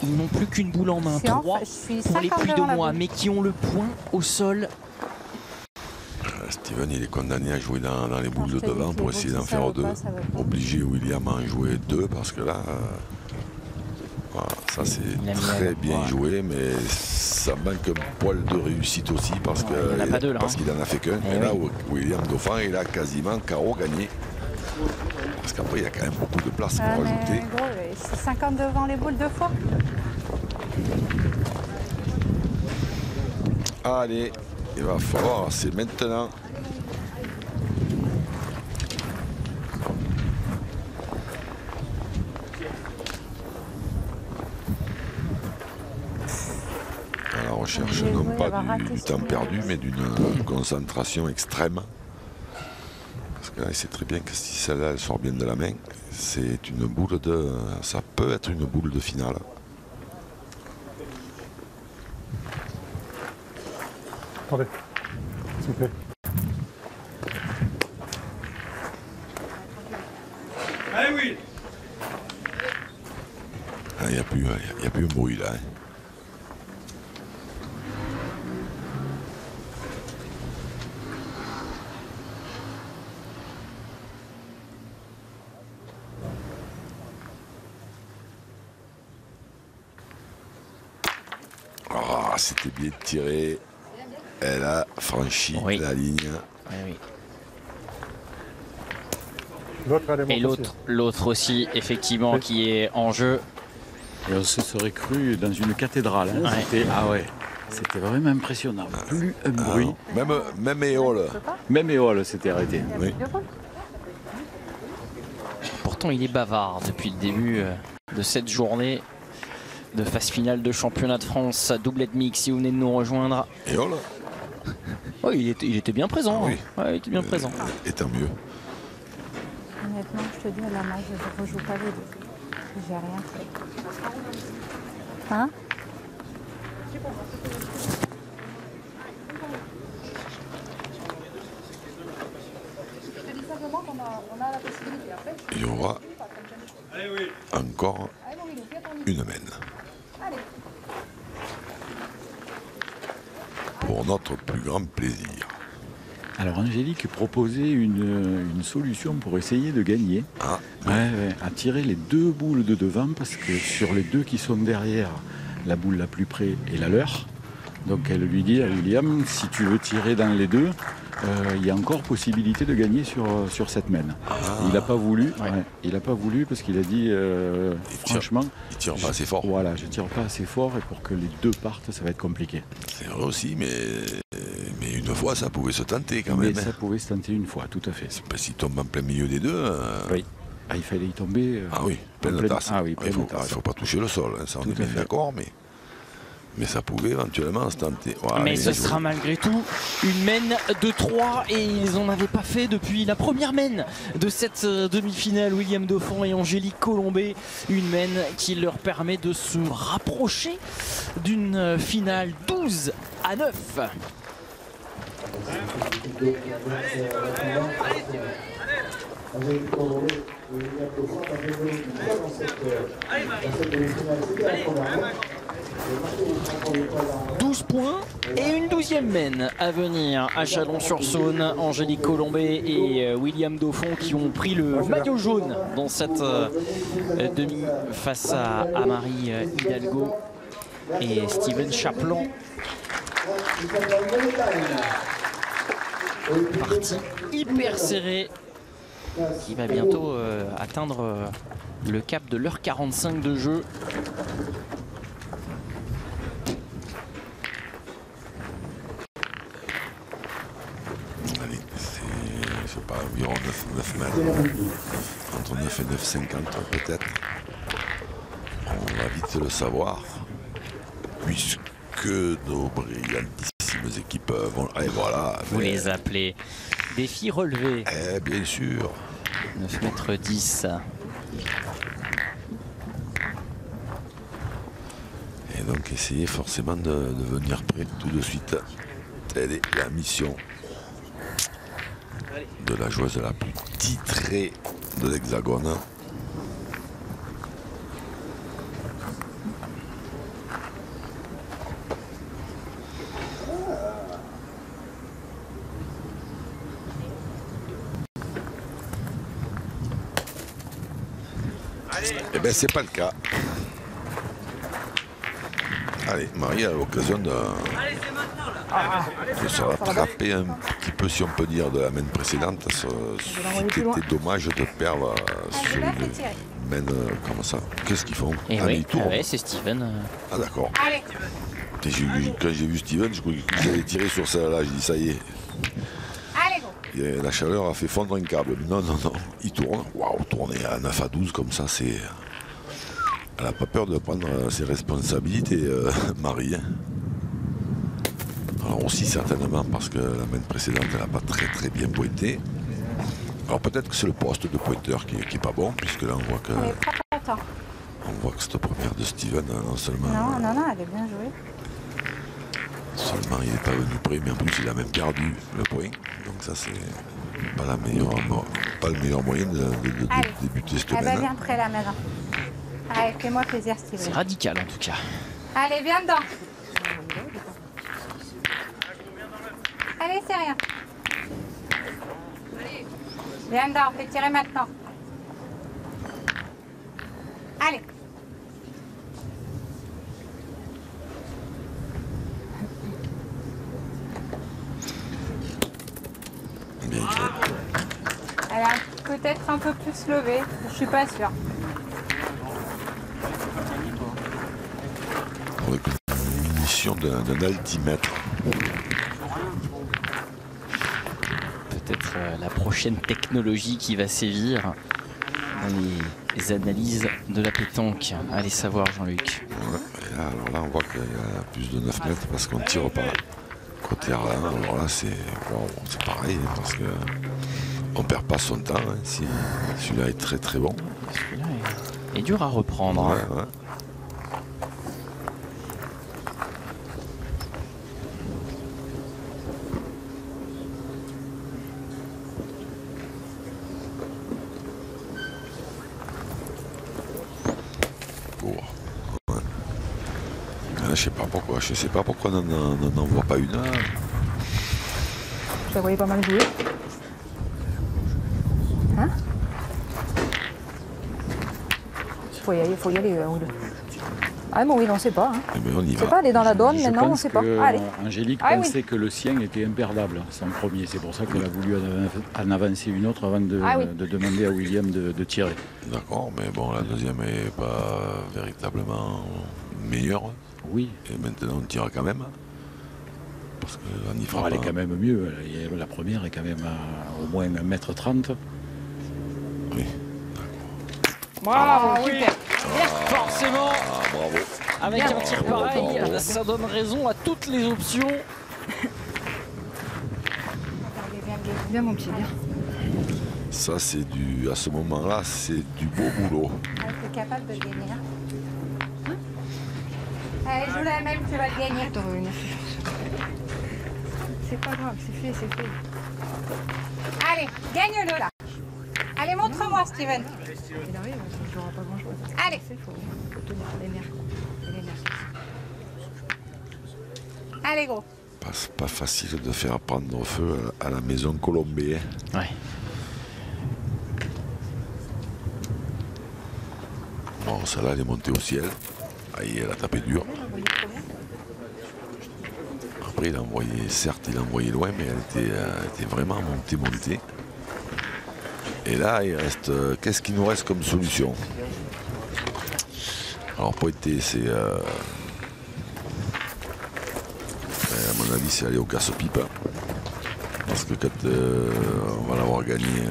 ils n'ont plus qu'une boule en main. 3 pour les Puy-de-Mois, mais qui ont le point au sol. Steven, il est condamné à jouer dans les boules de devant pour essayer d'en faire deux. Obligé William à en jouer deux parce que là, voilà, ça c'est très bien joué, mais ça manque un poil de réussite aussi parce qu'il en a fait qu'un. Et là, William Dauphin, il a quasiment carreau gagné. Parce qu'après, il y a quand même beaucoup de place pour rajouter. C'est 50 devant les boules deux fois. Allez, il va falloir, c'est maintenant. À la recherche non pas du temps perdu, mais d'une concentration extrême. Parce que là, il sait très bien que si celle-là elle sort bien de la main, c'est une boule de. Ça peut être une boule de finale. Attendez, s'il vous plaît. Allez, oui. Il n'y a plus un bruit là. Hein. Ah, c'était bien tiré. Elle a franchi la ligne. Oui. Et l'autre aussi, effectivement, qui est en jeu. Et on se serait cru dans une cathédrale. Hein. C'était vraiment impressionnant. Plus un bruit. Même Éole. Même Éole s'était arrêté. Oui. Pourtant, il est bavard depuis le début de cette journée de phase finale de championnat de France à doublette mix. Si vous venez de nous rejoindre. Éole. Oui, il était bien présent. Oui. Il était bien présent. Et tant mieux. Honnêtement, je te dis, à la main, je ne rejoue pas les deux. J'ai rien fait. Hein? Il y aura encore une main. Pour notre plus grand plaisir. Alors Angélique proposait une solution pour essayer de gagner. À tirer les deux boules de devant parce que sur les deux qui sont derrière, la boule la plus près est la leur. Donc elle lui dit à William, si tu veux tirer dans les deux, il y a encore possibilité de gagner sur cette mène. Il n'a pas voulu, il n'a pas voulu parce qu'il a dit franchement, il tire pas assez fort. Voilà, je tire pas assez fort et pour que les deux partent, ça va être compliqué. C'est vrai aussi, mais une fois ça pouvait se tenter quand même. Mais ça pouvait se tenter une fois, tout à fait. S'il tombe en plein milieu des deux. Oui. Ah, il fallait y tomber. Ah oui, pleine tasse. Ah oui, il ne faut pas toucher le sol, hein, ça on est bien d'accord, mais ça pouvait éventuellement se tenter. Voilà, mais ce sera malgré tout une mène de 3 et ils n'en avaient pas fait depuis la première mène de cette demi-finale. William Dauphin et Angélique Colombet, une mène qui leur permet de se rapprocher d'une finale 12-9. Angélique Colombet et William Dauphin ont mené une fois dans cette demi-finale. C'était la première. 12 points et une 12e mène à venir à Chalon-sur-Saône. Angélique Colombet et William Dauphin qui ont pris le maillot jaune dans cette demi face à Marie Hidalgo et Steven Chaplan. Partie hyper serrée qui va bientôt atteindre le cap de l'heure 45 de jeu. Environ 9 mètres, entre 9 et 9,50 peut-être. On va vite le savoir, puisque nos brillantissimes équipes vont... Et voilà. Vous les appelez défis relevés. Eh bien sûr. 9 mètres 10. Et donc essayer forcément de venir prêt tout de suite. Telle est la mission de la joueuse la plus titrée de l'Hexagone. Eh bien c'est pas le cas. Allez, Marie a l'occasion de se rattraper un petit peu, si on peut dire, de la mène précédente. C'était dommage de perdre sur une mène comme ça. Qu'est-ce qu'ils font? Oui, c'est Steven. Ah d'accord. Quand j'ai vu Steven, je croyais que j'allais tirer sur celle-là. J'ai dit ça y est. La chaleur a fait fondre un câble. Non, il tourne. Waouh, tourner à 9 à 12 comme ça, c'est... Elle n'a pas peur de prendre ses responsabilités, Marie. Alors aussi certainement parce que la mène précédente, elle n'a pas très bien pointé. Alors peut-être que c'est le poste de pointeur qui est pas bon, puisque là on voit que... On voit que cette première de Steven, non seulement... Non, elle est bien jouée. Seulement il n'est pas venu près, mais en plus il a même perdu le point. Donc ça c'est pas le meilleur moyen de débuter cette mène. Elle va bien près là maintenant. Allez, fais-moi plaisir, Steven. C'est radical en tout cas. Allez, viens dedans. Allez, c'est rien. Viens dedans, fais tirer maintenant. Allez. Elle a peut-être un peu plus levée, je suis pas sûre. Avec une munition d'un altimètre. Peut-être la prochaine technologie qui va sévir dans les analyses de la pétanque. Allez savoir, Jean-Luc. Ouais, alors là, on voit qu'il y a plus de 9 mètres parce qu'on tire pas côté Arlin. Alors là, c'est pareil parce que on perd pas son temps. Hein, si celui-là est très bon. Celui-là est dur à reprendre. Ouais. Je sais pas pourquoi on n'en voit pas une. Je la voyais pas mal jouer. Hein? Faut y aller, oui. Ah bon oui, on ne sait pas. Hein. On y va. Pas, elle est dans la donne, maintenant on ne sait pas. Allez. Angélique pensait que le sien était imperdable, son premier. C'est pour ça qu'elle a voulu en avancer une autre avant de demander à William de tirer. D'accord, mais bon, la deuxième n'est pas véritablement meilleure. Oui. Et maintenant on tire quand même. Parce qu'on y fera elle est quand même mieux. La première est quand même à au moins 1m30. Oui. Bravo, oui. Forcément, bravo. Avec un tir pareil, ça donne raison à toutes les options. Bien mon petit, bien. Ça c'est à ce moment-là, c'est du beau boulot. Tu es capable de le gagner. Hein? Allez, joue la même, tu vas le gagner. C'est pas grave, c'est fait. Allez, gagne-le là. Allez, montre-moi, Steven. Il arrive, il n'aura pas grand-chose. Allez. Il faut tenir les nerfs. Allez, gros. Pas facile de faire prendre feu à la maison Colombée. Ouais. Bon, celle-là, elle est montée au ciel. Aïe, elle a tapé dur. Après, il a envoyé loin, mais elle était vraiment montée. Et là, il reste. Qu'est-ce qu'il nous reste comme solution? Alors, pointer, c'est. À mon avis, c'est aller au casse-pipe. Parce que quand on va l'avoir gagné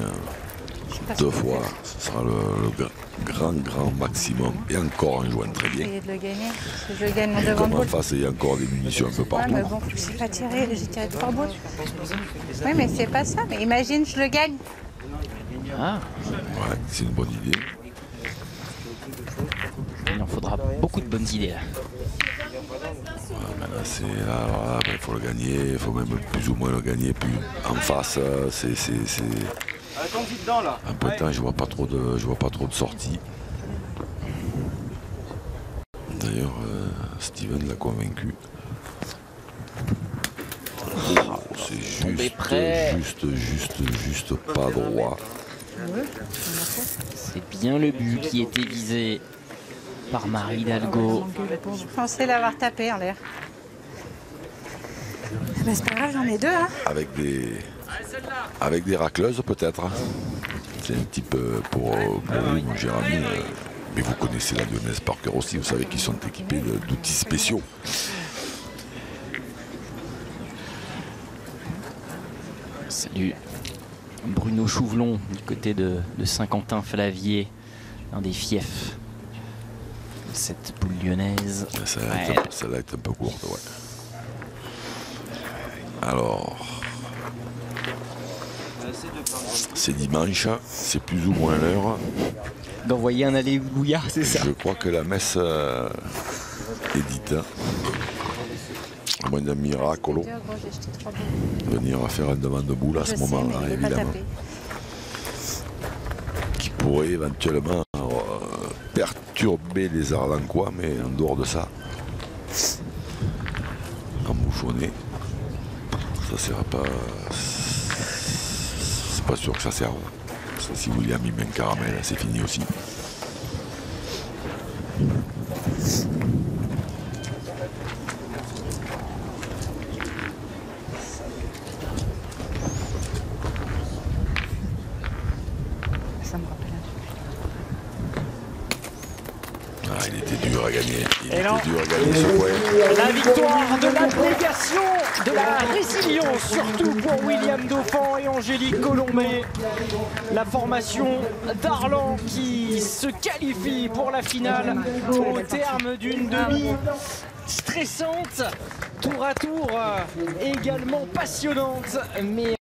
2 fois, ce sera le grand maximum. Et encore en jouant très bien. Essayer de le gagner. Je gagne mon et devant comme de en boule. face, il y a encore des munitions un peu partout. Ouais, mais bon, je sais pas tirer, j'ai tiré 3 boules. Oui, mais c'est pas ça. Mais imagine, je le gagne. Ah. Ouais, c'est une bonne idée. Il en faudra beaucoup de bonnes idées là. Ouais, là, il faut le gagner, il faut même plus ou moins le gagner. Puis en face, c'est. Un peu de temps, je vois pas trop de sorties. D'ailleurs, Steven l'a convaincu. C'est juste pas droit. C'est bien le but qui était visé par Marie Hidalgo. Je pensais l'avoir tapé en l'air. Ben, c'est pas grave, j'en ai 2. Hein. Avec des racleuses peut-être. C'est un petit peu pour lui, mon cher ami. Mais vous connaissez la Lyonnaise par cœur aussi. Vous savez qu'ils sont équipés d'outils spéciaux. Salut Bruno Chouvelon du côté de Saint-Quentin-Flavier, un des fiefs de cette poule lyonnaise. Celle-là est un peu courte, ouais. Alors, c'est dimanche, c'est plus ou moins l'heure. D'envoyer un alléluia, c'est ça? Je crois que la messe est dite. À moins d'un miracle. Venir faire une demande de boule à ce moment-là, évidemment. Qui pourrait éventuellement perturber les Ardencois, mais en dehors de ça, embouchonner, ça sert pas. C'est pas sûr que ça serve. Parce que si William y met un caramel, c'est fini aussi. Il était dur à gagner. Ce point. La victoire de l'abnégation, de la résilience, surtout pour William Dauphin et Angélique Colombé. La formation d'Arlan qui se qualifie pour la finale au terme d'une demi stressante, tour à tour également passionnante, mais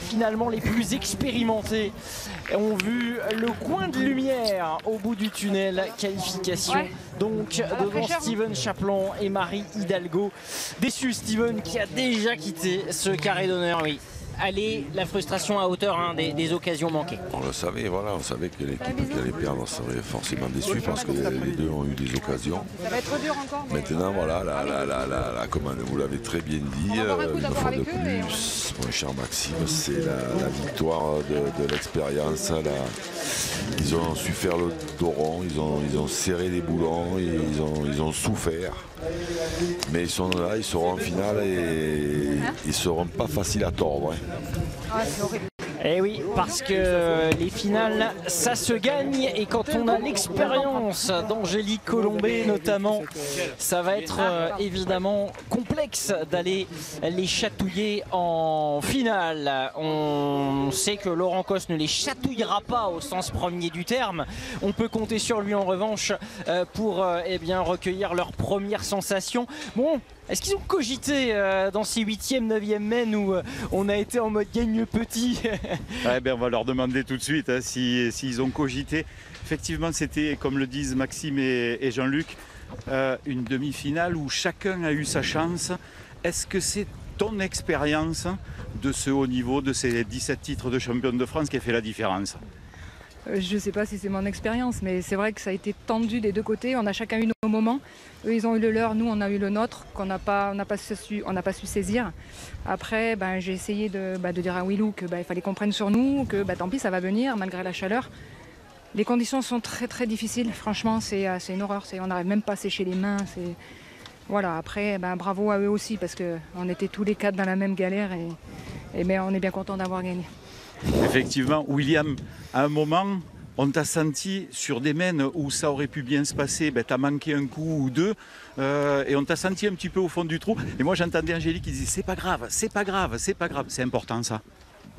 finalement les plus expérimentés ont vu le coin de lumière au bout du tunnel. Qualification donc devant Steven Chaplan et Marie Hidalgo. Déçu Steven qui a déjà quitté ce carré d'honneur, oui. la frustration à hauteur des occasions manquées. On le savait, voilà, on savait que l'équipe qui allait perdre serait forcément déçue parce que les deux ont eu des occasions. Ça va être dur encore. Maintenant, voilà, comme vous l'avez très bien dit, une fois de plus, mon cher Maxime, c'est la victoire de l'expérience. Ils ont su faire le dos rond, ils ont serré les boulons, ils ont souffert. Mais ils sont là, ils seront en finale et ils ne seront pas faciles à tordre. Ah, c'est horrible. Eh oui, parce que les finales, ça se gagne. Et quand on a l'expérience d'Angélique Colombet notamment, ça va être évidemment complexe d'aller les chatouiller en finale. On sait que Laurent Cos ne les chatouillera pas au sens premier du terme. On peut compter sur lui en revanche pour recueillir leurs premières sensations. Bon, est-ce qu'ils ont cogité dans ces 8e, 9e mènes où on a été en mode gagne petit? On va leur demander tout de suite s'ils ont cogité. Effectivement, c'était, comme le disent Maxime et Jean-Luc, une demi-finale où chacun a eu sa chance. Est-ce que c'est ton expérience de ce haut niveau, de ces 17 titres de championne de France qui a fait la différence? Je ne sais pas si c'est mon expérience, mais c'est vrai que ça a été tendu des deux côtés. On a chacun eu nos moments. Eux, ils ont eu le leur, nous, on a eu le nôtre, qu'on n'a pas su saisir. Après, j'ai essayé de dire à Willou qu'il fallait qu'on prenne sur nous, que tant pis, ça va venir, malgré la chaleur. Les conditions sont très très difficiles. Franchement, c'est une horreur. On n'arrive même pas à sécher les mains. Voilà. Après, bravo à eux aussi, parce qu'on était tous les quatre dans la même galère et on est bien content d'avoir gagné. Effectivement, William, à un moment, on t'a senti sur des mènes où ça aurait pu bien se passer, t'as manqué un coup ou deux, et on t'a senti un petit peu au fond du trou. Et moi j'entendais Angélique qui disait c'est pas grave, c'est pas grave, c'est pas grave. C'est important ça.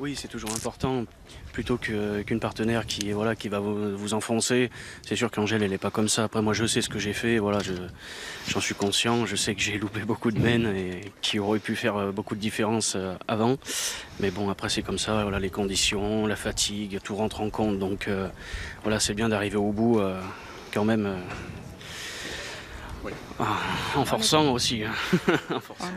Oui, c'est toujours important, plutôt qu'une partenaire qui va vous enfoncer. C'est sûr qu'Angèle, elle n'est pas comme ça. Après, moi, je sais ce que j'ai fait, voilà, j'en suis conscient. Je sais que j'ai loupé beaucoup de mènes et qui auraient pu faire beaucoup de différence avant. Mais bon, après, c'est comme ça, voilà, les conditions, la fatigue, tout rentre en compte. Donc, voilà, c'est bien d'arriver au bout quand même. En forçant aussi.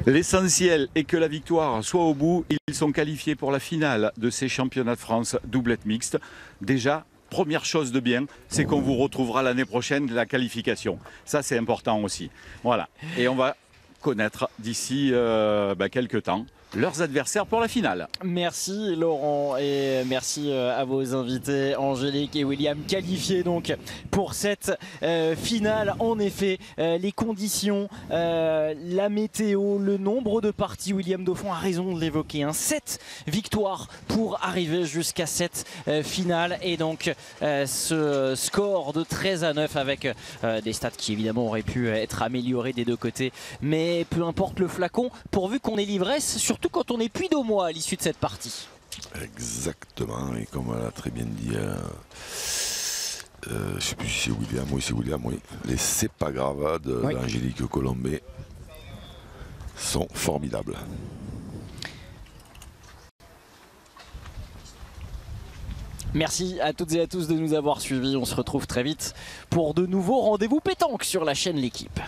L'essentiel est que la victoire soit au bout. Ils sont qualifiés pour la finale de ces championnats de France doublette mixte. Déjà, première chose de bien, c'est qu'on vous retrouvera l'année prochaine la qualification. Ça, c'est important aussi. Voilà. Et on va connaître d'ici quelques temps leurs adversaires pour la finale. Merci Laurent et merci à vos invités Angélique et William, qualifiés donc pour cette finale. En effet, les conditions, la météo, le nombre de parties, William Dauphin a raison de l'évoquer, 7 victoires pour arriver jusqu'à cette finale et donc ce score de 13-9 avec des stats qui évidemment auraient pu être améliorés des deux côtés, mais peu importe le flacon pourvu qu'on ait l'ivresse, surtout quand on est puits d'au mois à l'issue de cette partie. Exactement, et comme elle a très bien dit, je ne sais plus si c'est William, oui c'est William, oui. Les C'est pas grave d'Angélique Colombet sont formidables. Merci à toutes et à tous de nous avoir suivis, on se retrouve très vite pour de nouveaux rendez-vous pétanques sur la chaîne L'Équipe.